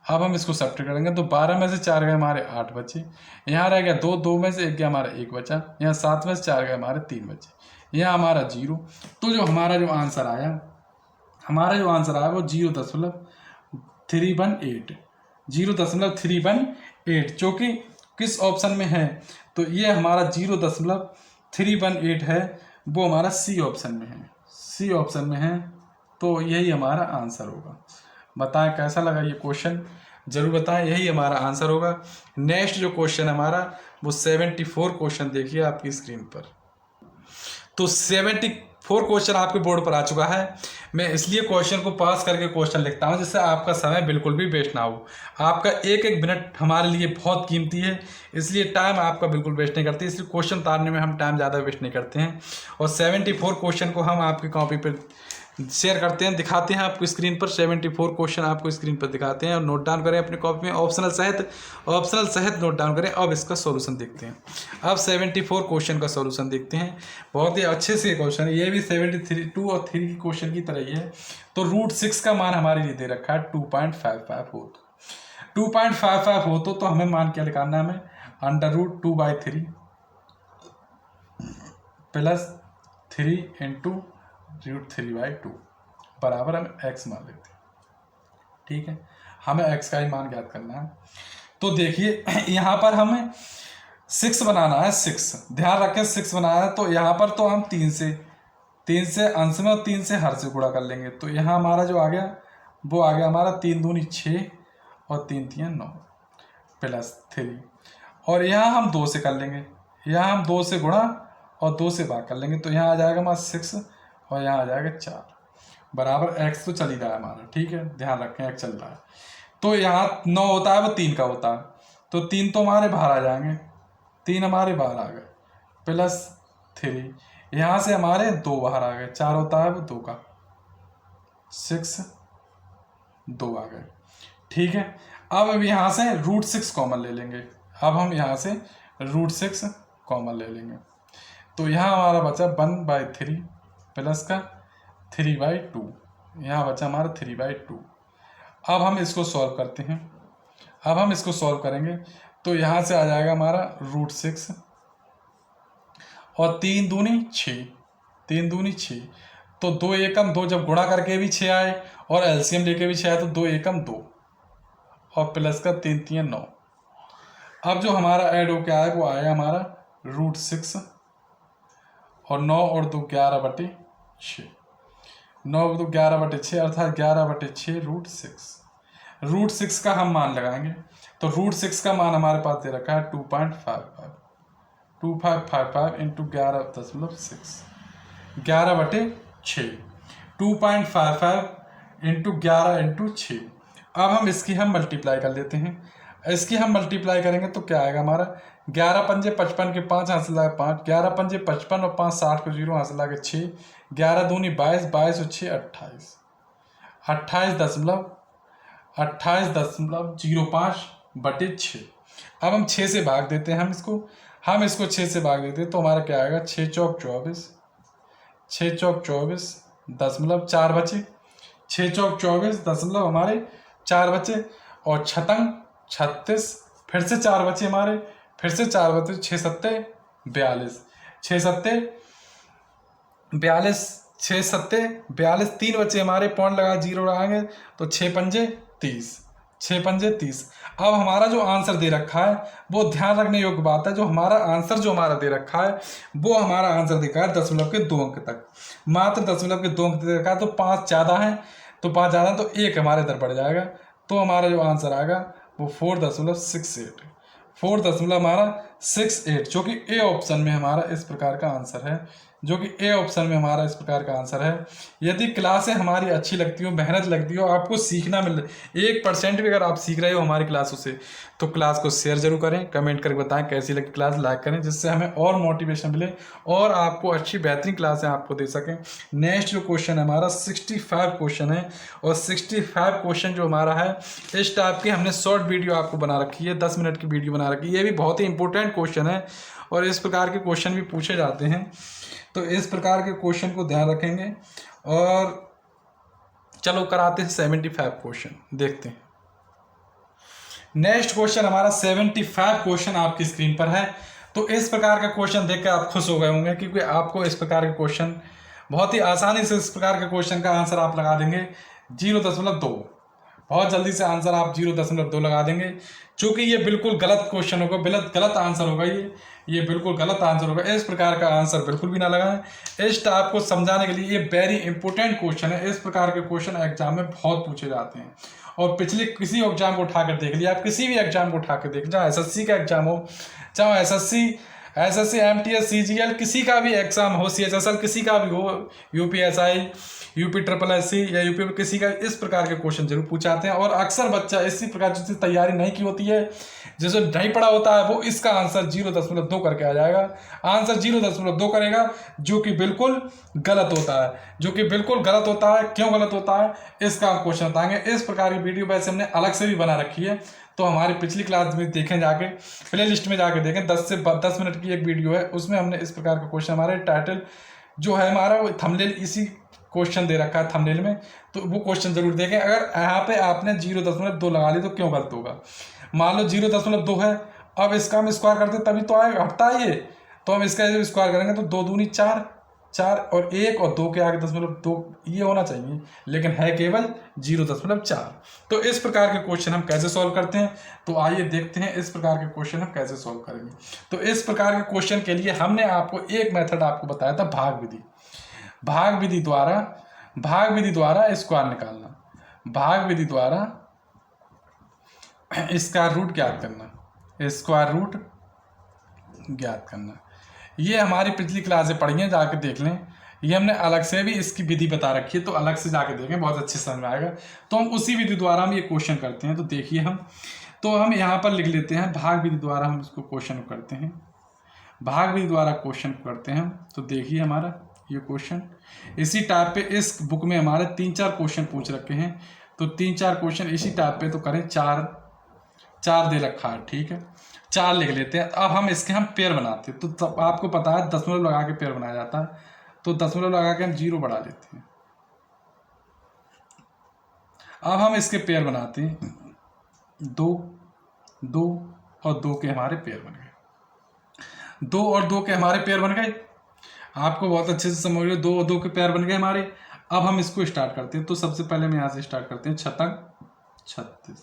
अब हम इसको सब्ट्रैक्ट करेंगे तो 12 में से 4 गए हमारे 8 बचे, यहाँ रह गया 2, 2 में से 1 गया हमारा 1 बचा, यहाँ 7 में से 4 गए हमारे 3 बचे, यहाँ हमारा 0। तो जो हमारा जो आंसर आया वो 0.318 जो कि किस ऑप्शन में है, तो ये हमारा 0.318 है, वो हमारा सी ऑप्शन में है, तो यही हमारा आंसर होगा। बताएं कैसा लगा ये क्वेश्चन, जरूर बताएं, यही हमारा आंसर होगा। नेक्स्ट जो क्वेश्चन हमारा वो 74 क्वेश्चन देखिए आपकी स्क्रीन पर। तो 74 क्वेश्चन आपके बोर्ड पर आ चुका है। मैं इसलिए क्वेश्चन को पास करके क्वेश्चन लिखता हूं जिससे आपका समय बिल्कुल भी वेस्ट ना हो। आपका एक एक मिनट हमारे लिए बहुत कीमती है, इसलिए टाइम आपका बिल्कुल वेस्ट नहीं करते, इसलिए क्वेश्चन उतारने में हम टाइम ज़्यादा वेस्ट नहीं करते हैं। और 74 क्वेश्चन को हम आपकी कॉपी पर शेयर करते हैं, दिखाते हैं आपको स्क्रीन पर। 74 क्वेश्चन आपको स्क्रीन पर दिखाते हैं, और नोट डाउन करें अपनी कॉपी में, ऑप्शनल सहित नोट डाउन करें। अब इसका सॉल्यूशन देखते हैं। अब 74 क्वेश्चन का सॉल्यूशन देखते हैं। बहुत ही अच्छे से क्वेश्चन है, ये भी 72 और 3 की क्वेश्चन की तरह ही है। तो √6 का मान हमारे लिए दे रखा है 2.55 हो, 2.55 हो तो हमें मान क्या निकालना है, हमें √2/3 प्लस 3 इंटू √3/2 बराबर हम x मान लेते हैं, ठीक है। हमें x का ही मान ज्ञात करना है। तो देखिए यहाँ पर हमें 6 बनाना है, 6 ध्यान रखें 6 बनाना है। तो यहाँ पर तो हम 3 से अंश में और 3 से हर से गुणा कर लेंगे। तो यहाँ हमारा जो आ गया वो आ गया हमारा 3 दूनी 6 और 3 3 9 प्लस 3, और यहाँ हम 2 से कर लेंगे, यहाँ हम 2 से गुणा और 2 से भाग कर लेंगे। तो यहाँ आ जाएगा हमारा 6 और यहाँ आ जाएगा 4 बराबर x तो चल ही रहा है हमारा, ठीक है, ध्यान रखें x चल रहा है। तो यहाँ 9 होता है वो 3 का होता है, तो 3 तो हमारे बाहर आ जाएंगे, 3 हमारे बाहर आ गए प्लस 3, यहाँ से हमारे 2 बाहर आ गए, 4 होता है वो 2 का, 6 2 आ गए, ठीक है। अब यहाँ से √6 कॉमन ले लेंगे, अब हम यहाँ से √6 कॉमन ले लेंगे। तो यहाँ हमारा बचा 1/3 प्लस का 3/2, यहाँ बचा हमारा 3/2। अब हम इसको सॉल्व करते हैं। अब हम इसको सॉल्व करेंगे तो यहाँ से आ जाएगा हमारा √6 और 3 दूनी 6, 3 दूनी 6, तो 2 एकम 2, जब गुणा करके भी 6 आए और एलसीएम लेके भी 6 आए तो 2 एकम 2 और प्लस का 3 3 9। अब जो हमारा ऐड होके आया वो आया हमारा √6 और 9 और 2 11/6, 9 और 2 11/6 अर्थात 11/6 √6 का हम मान लगाएंगे। तो √6 का मान हमारे पास दे रखा है 2.55 इंटू 11.6, 11/6, 2.55 इंटू 11 इंटू 6। अब हम इसकी मल्टीप्लाई कर लेते हैं। इसकी हम मल्टीप्लाई करेंगे तो क्या आएगा हमारा 11 पंजे 55 के 5 हाथ से लागे 5, 11 पंजे 55 और 5 60 को 0 हाथ से लागे 6, 11 दूनी 22, 22 और 6 28, 28.05/6। अब हम 6 से भाग देते हैं, हम इसको 6 से भाग देते हैं तो हमारा क्या आएगा 6 चौक 24 6 चौक 24 दशमलव 4 बचे, 6 चौक 24 दशमलव हमारे 4 बचे, और छतंग 36, फिर से 4 बचे हमारे, फिर से 4 बचे, 6 सत्ते 42, 6 सत्ते 42, 6 सत्ते 42, 3 बचे हमारे, पॉइंट लगा जीरो लगाएंगे तो 6 पंजे 30, 6 पंजे 30। अब हमारा जो आंसर दे रखा है वो ध्यान रखने योग्य बात है, जो हमारा आंसर जो हमारा दे रखा है वो हमारा आंसर देखा है दशमलव के 2 अंक तक, मात्र दशमलव के 2 अंक दे रखा है। तो 5 ज़्यादा है, तो 5 ज़्यादा है तो 1 हमारे इधर बढ़ जाएगा, तो हमारा जो आंसर आएगा वो 4.68, 4 हमारा 68, जो कि ए ऑप्शन में हमारा इस प्रकार का आंसर है, जो कि ए ऑप्शन में हमारा इस प्रकार का आंसर है। यदि क्लासें हमारी अच्छी लगती हो, मेहनत लगती हो, आपको सीखना मिल रहा है, 1% भी अगर आप सीख रहे हो हमारी क्लासों से, तो क्लास को शेयर जरूर करें, कमेंट करके बताएं कैसी लगी क्लास, लाइक करें, जिससे हमें और मोटिवेशन मिले और आपको अच्छी बेहतरीन क्लासें आपको दे सकें। नेक्स्ट जो क्वेश्चन है हमारा 65 क्वेश्चन है, और 65 क्वेश्चन जो हमारा है इस टाइप की हमने शॉर्ट वीडियो आपको बना रखी है, 10 मिनट की वीडियो बना रखी है। ये भी बहुत ही इंपॉर्टेंट क्वेश्चन है और इस प्रकार के क्वेश्चन भी पूछे जाते हैं, तो इस प्रकार के क्वेश्चन को ध्यान रखेंगे। और चलो कराते हैं 75 क्वेश्चन, देखते हैं। नेक्स्ट क्वेश्चन हमारा 75 क्वेश्चन आपकी स्क्रीन पर है। तो इस प्रकार का क्वेश्चन देख के आप खुश हो गए होंगे, क्योंकि आपको इस प्रकार के क्वेश्चन बहुत ही आसानी से इस प्रकार के क्वेश्चन का आंसर आप लगा देंगे 0.2, बहुत जल्दी से आंसर आप 0.2 लगा देंगे। चूंकि ये बिल्कुल गलत क्वेश्चन होगा, गलत आंसर होगा, ये बिल्कुल गलत आंसर होगा, इस प्रकार का आंसर बिल्कुल भी ना लगाएं। इस टाइप को समझाने के लिए ये वेरी इंपॉर्टेंट क्वेश्चन है, इस प्रकार के क्वेश्चन एग्जाम में बहुत पूछे जाते हैं। और पिछले किसी एग्जाम को उठाकर देख लिया आप, किसी भी एग्जाम को उठाकर देख, चाहे एसएससी का एग्जाम हो, चाहे एसएससी एमटीएस सीजीएल किसी का भी एग्जाम हो, सीएचएसएल किसी का भी हो, यूपीएसआई यूपी SSSC या यूपी में किसी का, इस प्रकार के क्वेश्चन जरूर पूछाते हैं। और अक्सर बच्चा इसी प्रकार जिससे तैयारी नहीं की होती है, जिसे नहीं पढ़ा होता है, वो इसका आंसर 0.2 करके आ जाएगा, आंसर 0.2 करेगा, जो कि बिल्कुल गलत होता है, जो कि बिल्कुल गलत होता है। क्यों गलत होता है इसका हम क्वेश्चन बताएंगे। इस प्रकार की वीडियो वैसे हमने अलग से भी बना रखी है, तो हमारी पिछली क्लास में देखें, जाके प्ले लिस्ट में जाके देखें, 10 मिनट की एक वीडियो है, उसमें हमने इस प्रकार का क्वेश्चन, हमारे टाइटल जो है हमारा वो थंबनेल इसी क्वेश्चन दे रखा है थंबनेल में, तो वो क्वेश्चन जरूर देखें। अगर यहाँ पे आपने 0.2 लगा ली तो क्यों गलत होगा। मान लो 0.2 है, अब इसका हम स्क्वायर करते तभी तो आएगा, हटता है ये, तो हम इसका जब स्क्वायर करेंगे तो 2 दूनी 4, 4 और 1 और 2 के आगे 0.2 ये होना चाहिए, लेकिन है केवल 0.4। तो इस प्रकार के क्वेश्चन हम कैसे सॉल्व करते हैं, तो आइए देखते हैं इस प्रकार के क्वेश्चन हम कैसे सॉल्व करेंगे। तो इस प्रकार के क्वेश्चन के लिए हमने आपको एक मेथड आपको बताया था, भाग विधि। भाग विधि द्वारा स्क्वायर निकालना, भाग विधि द्वारा स्क्वायर रूट ज्ञात करना, स्क्वायर रूट ज्ञात करना। ये हमारी पिछली क्लासें पढ़ी हैं, जाके देख लें, ये हमने अलग से भी इसकी विधि बता रखी है, तो अलग से जाके देखें, बहुत अच्छे समझ में आएगा। तो हम उसी विधि द्वारा हम ये क्वेश्चन करते हैं। तो देखिए हम यहाँ पर लिख लेते हैं, भाग विधि द्वारा हम इसको क्वेश्चन करते हैं, भाग विधि द्वारा क्वेश्चन करते हैं। तो देखिए हमारा ये क्वेश्चन इसी टाइप पे इस बुक में हमारे 3-4 क्वेश्चन पूछ रखे हैं, तो 3-4 क्वेश्चन इसी टाइप पे, तो करें 4 दे रखा है, ठीक है, 4 लिख लेते हैं। अब हम इसके हम पेयर बनाते हैं, तो आपको पता है दशमलव लगा के पेयर बनाया जाता है, तो दशमलव लगा के हम 0 बढ़ा लेते हैं। अब हम इसके पेयर बनाते हैं, 2 और 2 के हमारे पेयर बन गए, 2 और 2 के हमारे पेयर बन गए, आपको बहुत अच्छे से समझ लो, 2 और 2 के पेयर बन गए हमारे। अब हम इसको स्टार्ट करते हैं, तो सबसे पहले हम यहाँ से स्टार्ट करते हैं, 36,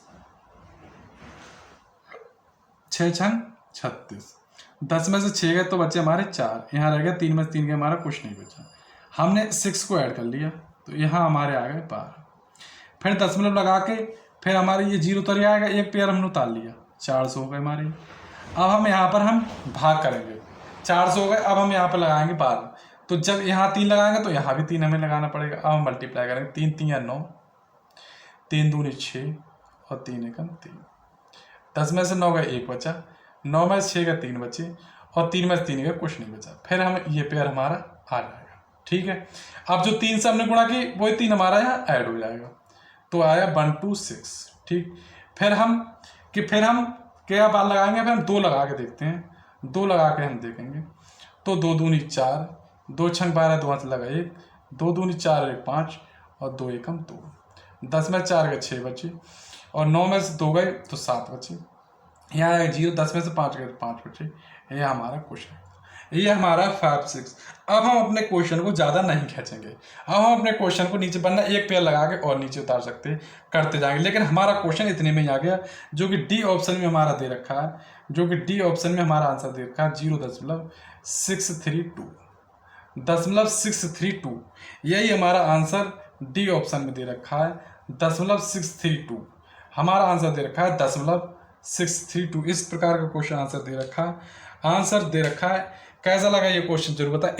6 छंग 36, 10 में से 6 गए तो बचे हमारे 4, यहाँ रह गया 3 में से 3 गए, हमारा कुछ नहीं बचा। हमने 6 को ऐड कर लिया, तो यहाँ हमारे आ गए 12, फिर दशमलव लगा के फिर हमारे ये 0 उतर आएगा, एक पेयर हमने उतार लिया, 400 हो गए हमारे। अब हम यहाँ पर हम भाग करेंगे, 400 हो गए, अब हम यहाँ पर लगाएंगे 12, तो जब यहाँ 3 लगाएंगे तो यहाँ भी 3 हमें लगाना पड़ेगा। अब हम मल्टीप्लाई करेंगे, 3 3 या 9, 3 दूनी 6 और 3 एकम 3, 10 में से 9 गए 1 बचा, 9 में से 6 गए 3 बचे, और 3 में से 3 गए कुछ नहीं बचा। फिर हम ये पेयर हमारा आ जाएगा, ठीक है। अब जो 3 से हमने गुणा की वही 3 हमारा यहाँ ऐड हो जाएगा, तो आया 1 2 6, ठीक। फिर हम क्या बार लगाएंगे, फिर हम 2 लगा के देखते हैं, 2 लगा के हम देखेंगे, तो 2 दूनी 4, 2 छंग 12, 2 हाथ लगा 1, 2 दूनी 4 और 1 5 और 2 एकम 2। 10 में 4 गए 6 बचे और 9 में से 2 गए तो 7 बचे। यहाँ आएगा 0, 10 में से 5 गए तो 5 बचे। ये हमारा क्वेश्चन, ये हमारा 5 6। अब हम अपने क्वेश्चन को ज़्यादा नहीं खींचेंगे, अब हम अपने क्वेश्चन को नीचे बनना एक पेयर लगा के और नीचे उतार सकते हैं, करते जाएंगे। लेकिन हमारा क्वेश्चन इतने में ही आ गया, जो कि डी ऑप्शन में हमारा दे रखा है, जो कि डी ऑप्शन में हमारा आंसर दे रखा है 0.632, 0.632। यही हमारा आंसर डी ऑप्शन में दे रखा है 0.632। हमारा आंसर दे रखा है 0.632। इस प्रकार का क्वेश्चन आंसर दे रखा है, आंसर दे रखा है। कैसा लगा ये क्वेश्चन जरूर बताएं।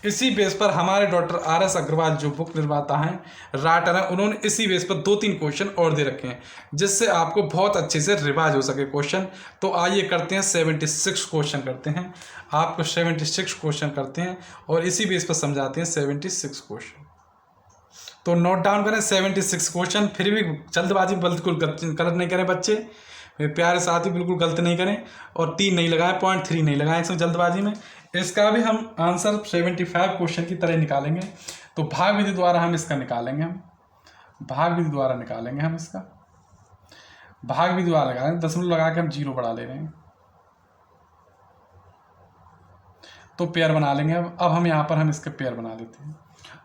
इसी बेस पर हमारे डॉक्टर RS अग्रवाल जो बुक निर्माता हैं, राइटर हैं, उन्होंने इसी बेस पर 2-3 क्वेश्चन और दे रखे हैं, जिससे आपको बहुत अच्छे से रिवाइज हो सके क्वेश्चन। तो आइए करते हैं 76 क्वेश्चन करते हैं, आपको 76 क्वेश्चन करते हैं और इसी बेस पर समझाते हैं 76 क्वेश्चन। तो नोट डाउन करें 76 क्वेश्चन। फिर भी जल्दबाजी बिल्कुल गलत नहीं करें बच्चे, प्यारे साथी, बिल्कुल गलत नहीं करें। और 3 नहीं लगाएं, 0.3 नहीं लगाएं इसमें जल्दबाजी में। इसका भी हम आंसर 75 क्वेश्चन की तरह निकालेंगे। तो भाग विधि द्वारा हम इसका निकालेंगे, हम भाग विधि द्वारा निकालेंगे, हम इसका भाग विधि द्वारा लगाएंगे। दशमलव लगा के हम 0 बढ़ा ले रहे हैं, तो पेयर बना लेंगे। अब हम यहाँ पर हम इसके पेयर बना लेते हैं।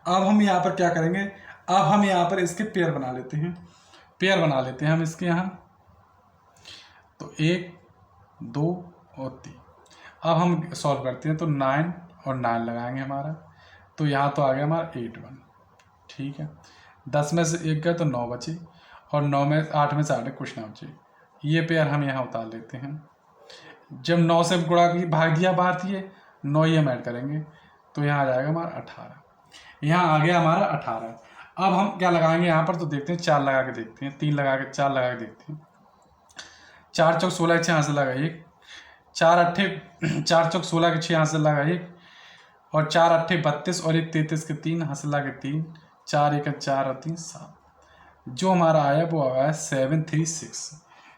अब हम यहाँ पर क्या करेंगे, अब हम यहाँ पर इसके पेयर बना लेते हैं, पेयर बना लेते हैं हम इसके यहाँ। तो 1 2 और 3। अब हम सॉल्व करते हैं, तो 9 और 9 लगाएंगे हमारा, तो यहाँ तो आ गया हमारा 8 1। ठीक है, 10 में से 1 गए तो 9 बचे और 9 में 8 में से 8 कुछ ना बचे। ये पेयर हम यहाँ उतार लेते हैं। जब 9 से गुणा की भाग दिया बाहर दिए, 9 ही हम ऐड करेंगे, तो यहाँ आ जाएगा हमारा 18। यहाँ आ गया हमारा 18। अब हम क्या लगाएंगे यहाँ पर, तो देखते हैं 4 लगा के देखते हैं, 3 लगा के 4 लगा के देखते हैं। 4 चौक 16 6 यहाँ से लगा 1, 4 चौक 16 के 6 यहाँ से लगा 1 और 4 8 32 और 1 33 के 3 यहाँ से लगा 3, 4 1 4 और 3 7। जो हमारा आया वो आया 736।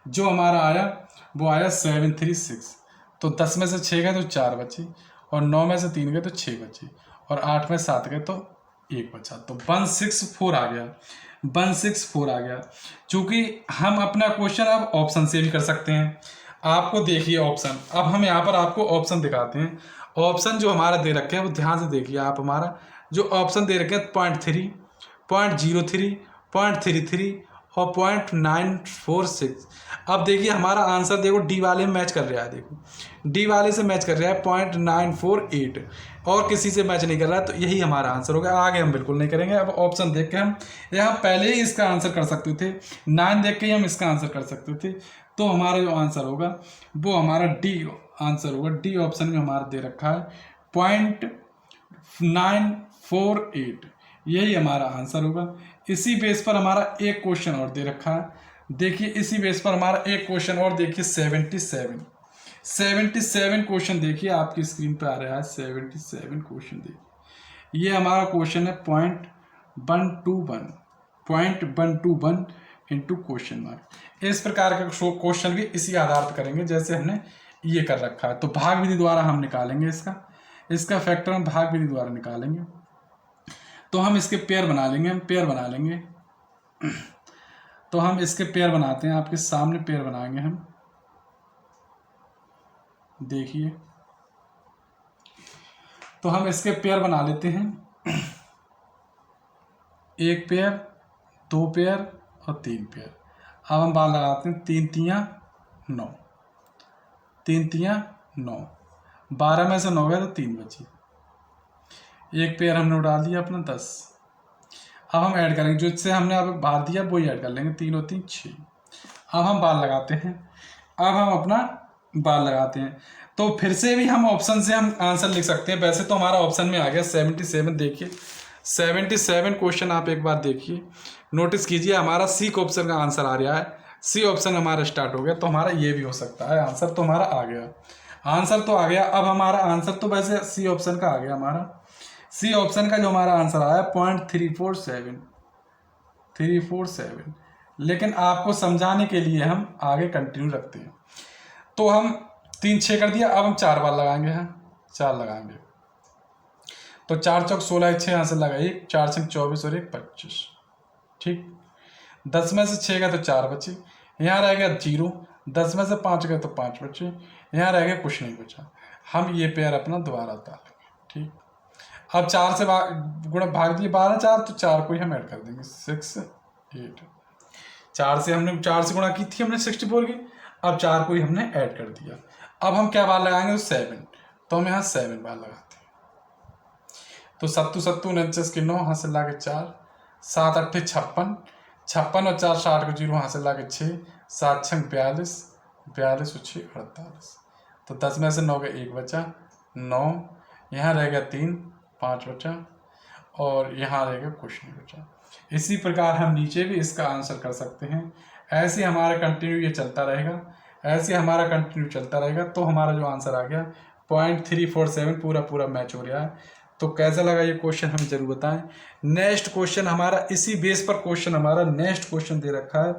जो हमारा आया वो आया 736। तो 10 में से 6 गए तो 4 बचे और 9 में से 3 गए तो 6 बचे और 8 में 7 गए तो 1 बचा। तो 164 आ गया, 164 आ गया। चूँकि हम अपना क्वेश्चन अब ऑप्शन से भी कर सकते हैं। आपको देखिए ऑप्शन, अब हम यहाँ पर आपको ऑप्शन दिखाते हैं। ऑप्शन जो हमारा दे रखे हैं वो ध्यान से देखिए आप। हमारा जो ऑप्शन दे रखे हैं 0.3, 0.03, 0.33 और 0.946। अब देखिए हमारा आंसर देखो डी वाले में मैच कर रहा है, देखो डी वाले से मैच कर रहा है 0.948 और किसी से मैच नहीं कर रहा है। तो यही हमारा आंसर होगा। आगे हम बिल्कुल नहीं करेंगे। अब ऑप्शन देख के हम यहाँ पहले ही इसका आंसर कर सकते थे, 9 देख के ही हम इसका आंसर कर सकते थे। तो हमारा जो आंसर होगा वो हमारा डी आंसर होगा। डी ऑप्शन में हमारा दे रखा है 0.948, यही हमारा आंसर होगा। इसी बेस पर हमारा एक क्वेश्चन और दे रखा है, देखिए इसी बेस पर हमारा एक क्वेश्चन और देखिए 77 क्वेश्चन देखिए आपकी स्क्रीन पे आ रहा है। 77 क्वेश्चन देखिए, ये हमारा क्वेश्चन है 0.121 इंटू क्वेश्चन मार्क। इस प्रकार का क्वेश्चन भी इसी आधार पर करेंगे जैसे हमने ये कर रखा है। तो भाग विधि द्वारा हम निकालेंगे इसका फैक्टर हम भाग विधि द्वारा निकालेंगे। तो हम इसके पेयर बना लेंगे, हम पेयर बना लेंगे। तो हम इसके पेयर बनाते हैं, आपके सामने पेयर बनाएंगे हम, देखिए। तो हम इसके पेयर बना लेते हैं, 1 पेयर, 2 पेयर और 3 पेयर। अब हम बार लगाते हैं, 3 3 9, 3 3 9, 12 में से 9 गए तो 3 बची। 1 पेयर हमने डाल दिया अपना 10। अब हम ऐड करेंगे, जो इससे हमने अब बाहर दिया वही ऐड कर लेंगे, 3 और 3 6। अब हम बार लगाते हैं, अब हम अपना बार लगाते हैं। तो फिर से भी हम ऑप्शन से हम आंसर लिख सकते हैं। वैसे तो हमारा ऑप्शन में आ गया 77। देखिए 77 क्वेश्चन आप एक बार देखिए, नोटिस कीजिए हमारा सी ऑप्शन का आंसर आ रहा है। सी ऑप्शन हमारा स्टार्ट हो गया, तो हमारा ये भी हो सकता है। आंसर तो हमारा आ गया, आंसर तो आ गया। अब हमारा आंसर तो वैसे सी ऑप्शन का आ गया, हमारा सी ऑप्शन का जो हमारा आंसर आया 0.347। लेकिन आपको समझाने के लिए हम आगे कंटिन्यू रखते हैं। तो हम 3 6 कर दिया। अब हम 4 बार लगाएंगे, हैं 4 लगाएंगे। तो 4 चौक 16, 6 यहाँ से लगा 1, 4 छंग 24 और 1 25। ठीक, 10 में से 6 गए तो 4 बचे, यहाँ रह गया 0, 10 में से 5 गए तो 5 बचे, यहाँ रह गया कुछ नहीं बचा। हम ये पेयर अपना दोबारा उतारेंगे। ठीक, अब 4 से गुणा भाग दिए 12 4, तो 4 को ही हम ऐड कर देंगे 6 8। 4 से हमने 4 से गुणा की थी हमने 64 की, अब 4 को ही हमने ऐड कर दिया। अब हम क्या बार लगाएंगे, तो 7, तो हम यहाँ 7 बार लगाते हैं। तो 7 7 49 के 9, यहाँ से ला के 4, 7 8 56, 56 और 4 60 को 0, यहाँ से ला के 6, 7 6 42, 42 और 6 48। तो 10 में से 9 का 1 बचा, 9, यहाँ रह गया 3, 5 बचा, और यहाँ रह गया कुछ नहीं बचा। इसी प्रकार हम नीचे भी इसका आंसर कर सकते हैं। ऐसे हमारा कंटिन्यू ये चलता रहेगा, ऐसे हमारा कंटिन्यू चलता रहेगा। तो हमारा जो आंसर आ गया 0.347 पूरा पूरा मैच हो रहा है। तो कैसा लगा ये क्वेश्चन हमें जरूर बताएं। नेक्स्ट क्वेश्चन हमारा इसी बेस पर क्वेश्चन हमारा नेक्स्ट क्वेश्चन दे रखा है,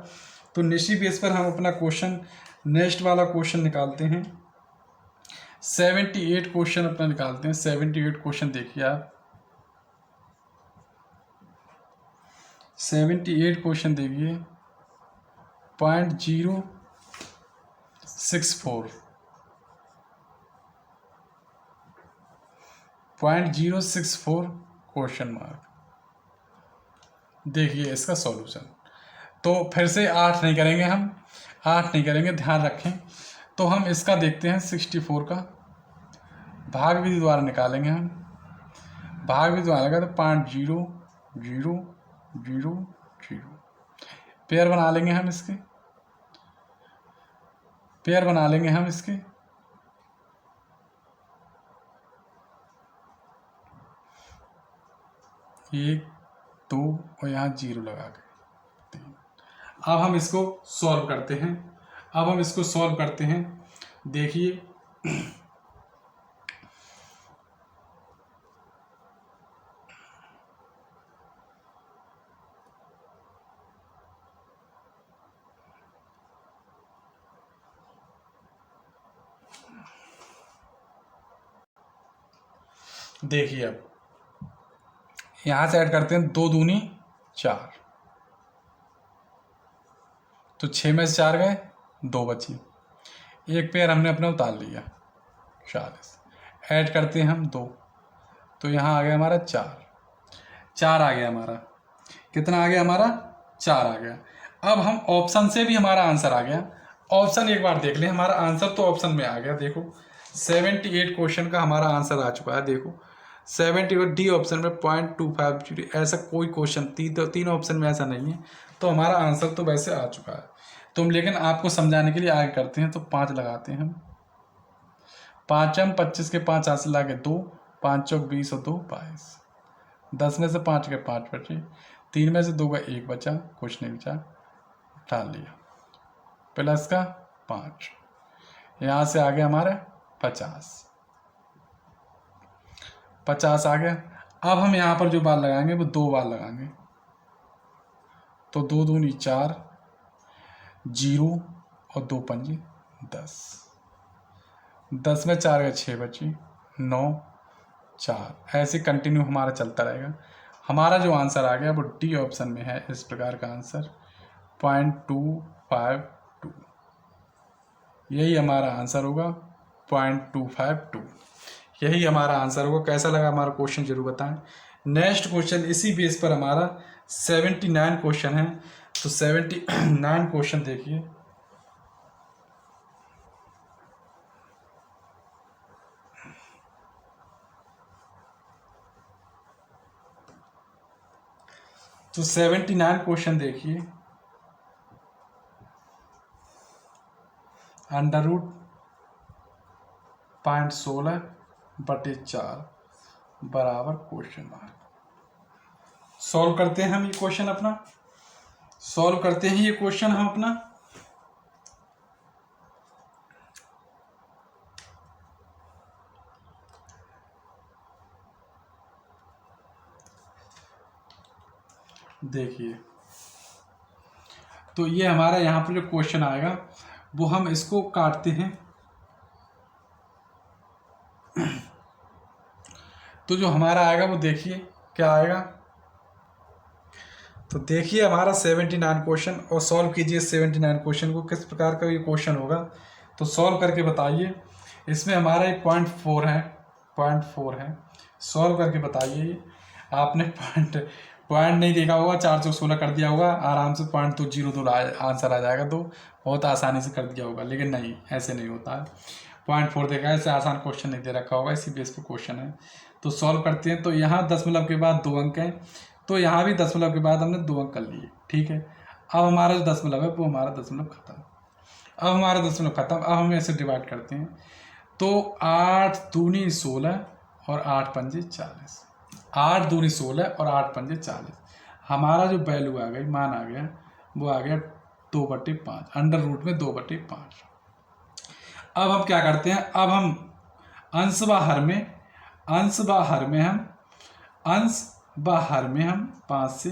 तो इसी बेस पर हम अपना क्वेश्चन नेक्स्ट वाला क्वेश्चन निकालते हैं। 78 क्वेश्चन अपना निकालते हैं। 78 क्वेश्चन देखिए आप, 78 क्वेश्चन देखिए। 0.064 क्वेश्चन मार्क। देखिए इसका सॉल्यूशन। तो फिर से 8 नहीं करेंगे हम, 8 नहीं करेंगे, ध्यान रखें। तो हम इसका देखते हैं 64 का भाग विधि द्वारा निकालेंगे हम। भाग विधि द्वारा लगा तो 0.00000 पेयर बना लेंगे हम इसके, पेयर बना लेंगे हम इसके। एक, 2 और यहाँ 0 लगा के 3। अब हम इसको सॉल्व करते हैं। अब हम इसको सॉल्व करते हैं। देखिए देखिए अब यहाँ से ऐड करते हैं 2 दूनी 4, तो 6 में से 4 गए, 2 बची, एक पेयर हमने अपना उतार लिया 40। ऐड करते हैं हम 2, तो यहाँ आ गया हमारा 4 आ गया हमारा। कितना आ गया हमारा? 4 आ गया। अब हम ऑप्शन से भी हमारा आंसर आ गया। ऑप्शन एक बार देख लें, हमारा आंसर तो ऑप्शन में आ गया। देखो 78 क्वेश्चन का हमारा आंसर आ चुका है। देखो 78 डी ऑप्शन में 0.250, ऐसा कोई क्वेश्चन तीन ऑप्शन में ऐसा नहीं है। तो हमारा आंसर तो वैसे आ चुका है। तो हम लेकिन आपको समझाने के लिए आगे करते हैं। तो 5 लगाते हैं हम। 5 25 के 5 हासिल ला के 2, 5 चौक 20 और 2 22। 10 में से 5 के 5 बचे, 3 में से 2 का 1 बचा, कुछ नहीं बचा, डाल लिया प्लस का 5। यहाँ से आ गया हमारा 50 आ गया। अब हम यहाँ पर जो बार लगाएंगे वो 2 बार लगाएंगे। तो 2 दूनी 4, 0 और 2 पंजे 10। 10 में 4 का 6 बची, 9 4, ऐसे कंटिन्यू हमारा चलता रहेगा। हमारा जो आंसर आ गया वो डी ऑप्शन में है। इस प्रकार का आंसर 0.252, यही हमारा आंसर होगा। 0.252 यही हमारा आंसर होगा। कैसा लगा हमारा क्वेश्चन जरूर बताएं। नेक्स्ट क्वेश्चन इसी बेस पर हमारा 79 क्वेश्चन है। तो 79 क्वेश्चन देखिए। तो 79 क्वेश्चन देखिए। अंडर रूट 0.16/4 बराबर क्वेश्चन मार्क। सॉल्व करते हैं हम ये क्वेश्चन अपना, सॉल्व करते हैं ये क्वेश्चन हम अपना। देखिए तो ये हमारा यहाँ पर जो क्वेश्चन आएगा वो हम इसको काटते हैं। तो जो हमारा आएगा वो देखिए क्या आएगा। तो देखिए हमारा 79 क्वेश्चन, और सॉल्व कीजिए 79 क्वेश्चन को, किस प्रकार का ये क्वेश्चन होगा तो सॉल्व करके बताइए। इसमें हमारा एक .4 है, .4 है, सॉल्व करके बताइए। आपने पॉइंट नहीं देखा होगा, 416 कर दिया होगा आराम से, .202 आंसर आ जाएगा, तो बहुत आसानी से कर दिया होगा। लेकिन नहीं, ऐसे नहीं होता है। .4 देखा है, ऐसे आसान क्वेश्चन नहीं दे रखा होगा, इसी बेस पर क्वेश्चन है। तो सॉल्व करते हैं। तो यहाँ दशमलव के बाद 2 अंक हैं, तो यहाँ भी दशमलव के बाद हमने 2 अंक कर लिए, ठीक है। अब हमारा जो दशमलव है वो हमारा दशमलव खत्म। अब हम ऐसे डिवाइड करते हैं। तो 8 दूनी 16 और 8 पंजे 40, 8 दूनी 16 और 8 पंजे 40। हमारा जो वैल्यू आ गई, मान आ गया, वो आ गया 2/5, अंडर रूट में 2/5। अब हम क्या करते हैं, अब हम अंश व हर में हम 5 से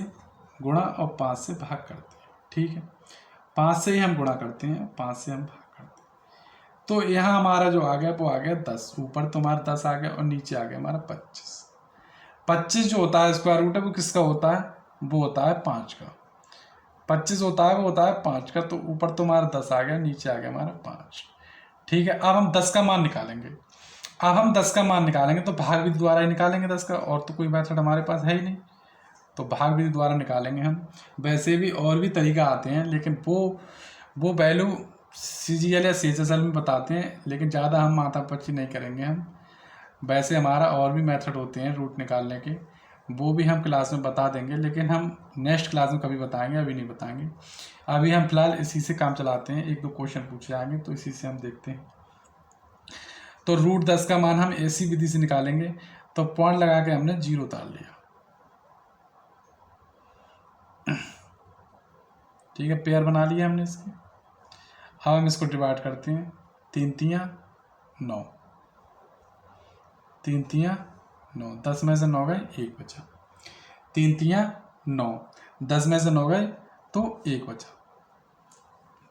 गुणा और 5 से भाग करते हैं, ठीक है। 5 से ही हम गुणा करते हैं, 5 से हम भाग करते हैं। तो यहाँ हमारा जो आ गया वो आ गया 10, ऊपर तो हमारा 10 आ गया और नीचे आ गया हमारा 25। 25 जो होता है स्क्वायर रूट है वो किसका होता है, वो होता है 5 का। 25 होता है वो होता है 5 का। तो ऊपर तो हमारा 10 आ गया, नीचे आ गया हमारा 5, ठीक है। अब हम 10 का मान निकालेंगे। तो भाग विधि द्वारा ही निकालेंगे 10 का, और तो कोई मेथड हमारे पास है ही नहीं, तो भाग विधि द्वारा निकालेंगे हम। वैसे भी और भी तरीका आते हैं, लेकिन वो वैल्यू CGL या CHSL में बताते हैं, लेकिन ज़्यादा हम माथापच्ची नहीं करेंगे हम। वैसे हमारा और भी मेथड होते हैं रूट निकालने के, वो भी हम क्लास में बता देंगे, लेकिन हम नेक्स्ट क्लास में कभी बताएंगे, अभी नहीं बताएंगे। अभी हम फिलहाल इसी से काम चलाते हैं, 1-2 क्वेश्चन पूछे आएंगे तो इसी से हम देखते हैं। तो √10 का मान हम ऐसी विधि से निकालेंगे। तो पॉइंट लगा के हमने 0 उतार लिया, ठीक है, पेयर बना लिया हमने इसके। अब हम इसको डिवाइड करते हैं। 3 तियाँ 9, 3 तियाँ 9, 10 में से 9 गए, 1 बचा। 3 तियाँ 9, 10 में से 9 गए तो 1 बचा।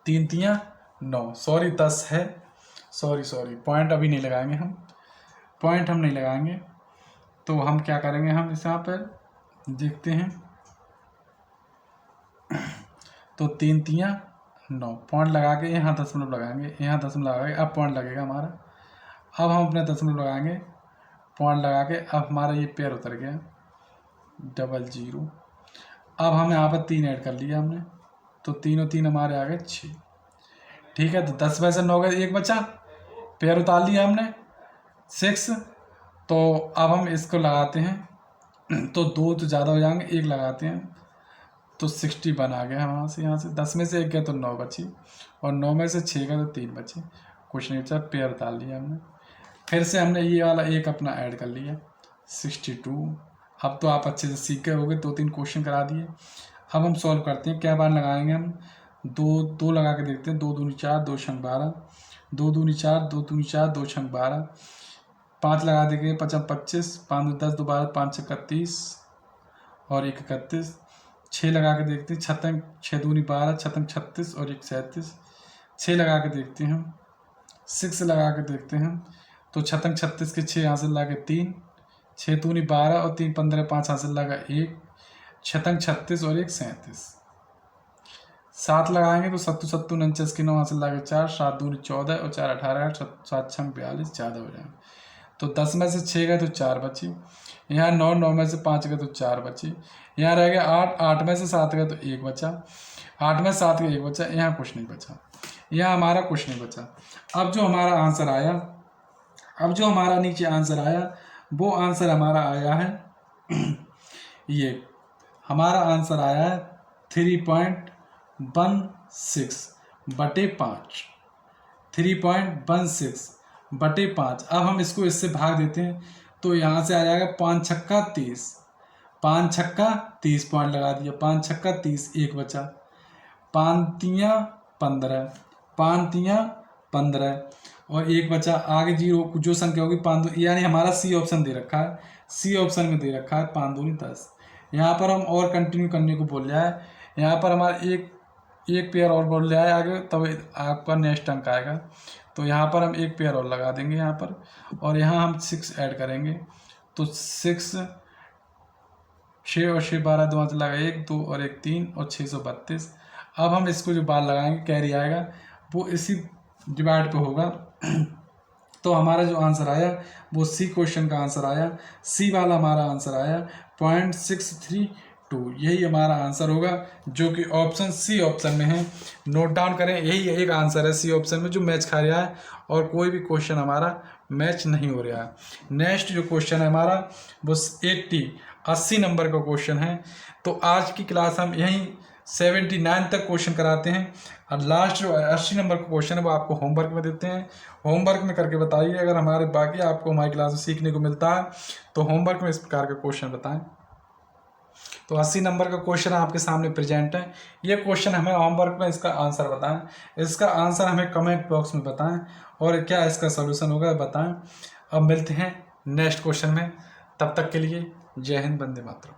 3 तियाँ 9, सॉरी 10 है, सॉरी पॉइंट अभी नहीं लगाएंगे हम, तो हम क्या करेंगे, हम इस यहाँ पर देखते हैं। तो 3 तियाँ 9, पॉइंट लगा के यहाँ दशमलव लगाएंगे, अब पॉइंट लगेगा हमारा। अब हम अपने दशमलव लगाएंगे, पॉइंट लगा के, अब हमारा ये पेयर उतर गया 00। अब हम यहाँ पर 3 ऐड कर लिया हमने, तो 3 और 3 हमारे आ गए 6, ठीक है। तो 10 में से 9 गए, 1 बचा, पेयर उतार लिया हमने 6। तो अब हम इसको लगाते हैं, तो 2 तो ज़्यादा हो जाएंगे, 1 लगाते हैं, तो 61 आ गया वहाँ से। 10 में से 1 गया तो 9 बची, और 9 में से 6 गया तो 3 बचे, कुछ नहीं बचा, पेयर उतार लिया हमने। फिर से हमने ये वाला 1 अपना ऐड कर लिया 62। अब तो आप अच्छे से सीख गए होगे, 2-3 क्वेश्चन करा दिए। अब हम सॉल्व करते हैं, क्या बार लगाएंगे हम, 2 लगा के देखते हैं। 2 दूनी 4, 2 छंग 12, 2 दूनी 4, 2 दूनी 4, 2 छंग 12, 5 लगा देंगे, 5 25, 5 10 2 12, 5 31 और 1 31। 6 लगा के देखते हैं, 6 दूनी 12, 6 36 और 1 37। 6 लगा के देखते हैं हम, 6 लगा के देखते हैं, तो 6 36 के 6 हासिल लगा के 3, 6 दूनी 12 और 3 15, 5 हासिल लगा 1, 6 36 और 1 37। 7 लगाएंगे तो 7 7 49 के 9 हासिल लगा 4, 7 दूनी 14 और 4 18, 7 6 42, ज़्यादा हो जाएंगे। तो 10 में से 6 गए तो 4 बची, यहाँ 9, 9 में से 5 गए तो 4 बची, यहाँ रह गया 8, 8 में से 7 गए तो 1 बचा, 8 में 7 गए 1 बचा, यहाँ कुछ नहीं बचा, यहाँ हमारा कुछ नहीं बचा। अब जो हमारा आंसर आया, अब जो हमारा नीचे आंसर आया, वो आंसर हमारा आया है ये हमारा आंसर आया है 3.16/5, 3.16/5। अब हम इसको इससे भाग देते हैं, तो यहाँ से आ जाएगा 5 छक्का 30, 5 छक्का 30, पॉइंट लगा दिया, 5 छक्का 30, 1 बचा, 5 तियाँ 15, 5 तियाँ 15 और 1 बचा। आगे 0 जो संख्या होगी 5, यानी हमारा सी ऑप्शन दे रखा है, सी ऑप्शन में दे रखा है 5 दूनी 10। यहाँ पर हम और कंटिन्यू करने को बोल रहा है, यहाँ पर हमारा एक पेयर और बोल रहा है आगे, तब आपका नेक्स्ट अंक आएगा। तो यहाँ पर हम 1 पेयर और लगा देंगे यहाँ पर, और यहाँ हम 6 ऐड करेंगे, तो 6 और 6 12 2 लगा 1 2 और 1 3 और 632। अब हम इसको जो बार लगाएंगे कैरी आएगा वो इसी डिवाइड पे होगा। तो हमारा जो आंसर आया वो सी क्वेश्चन का आंसर आया, सी वाला हमारा आंसर आया 0.632। यही हमारा आंसर होगा जो कि ऑप्शन सी ऑप्शन में है। नोट डाउन करें, यही एक आंसर है सी ऑप्शन में जो मैच खा रहा है और कोई भी क्वेश्चन हमारा मैच नहीं हो रहा है। नेक्स्ट जो क्वेश्चन है हमारा वो 80 नंबर का क्वेश्चन है। तो आज की क्लास हम यहीं 79 तक क्वेश्चन कराते हैं और लास्ट जो 80 नंबर का क्वेश्चन है वो आपको होमवर्क में देते हैं। होमवर्क में करके बताइए, अगर हमारे बाकी आपको हमारी क्लास में सीखने को मिलता है तो होमवर्क में इस प्रकार के क्वेश्चन बताएं। तो 80 नंबर का क्वेश्चन आपके सामने प्रेजेंट है। ये क्वेश्चन हमें होमवर्क में इसका आंसर बताएं, इसका आंसर हमें कमेंट बॉक्स में बताएं और क्या इसका सोल्यूशन होगा बताएं। अब मिलते हैं नेक्स्ट क्वेश्चन में, तब तक के लिए जय हिंद, वंदे मातरम।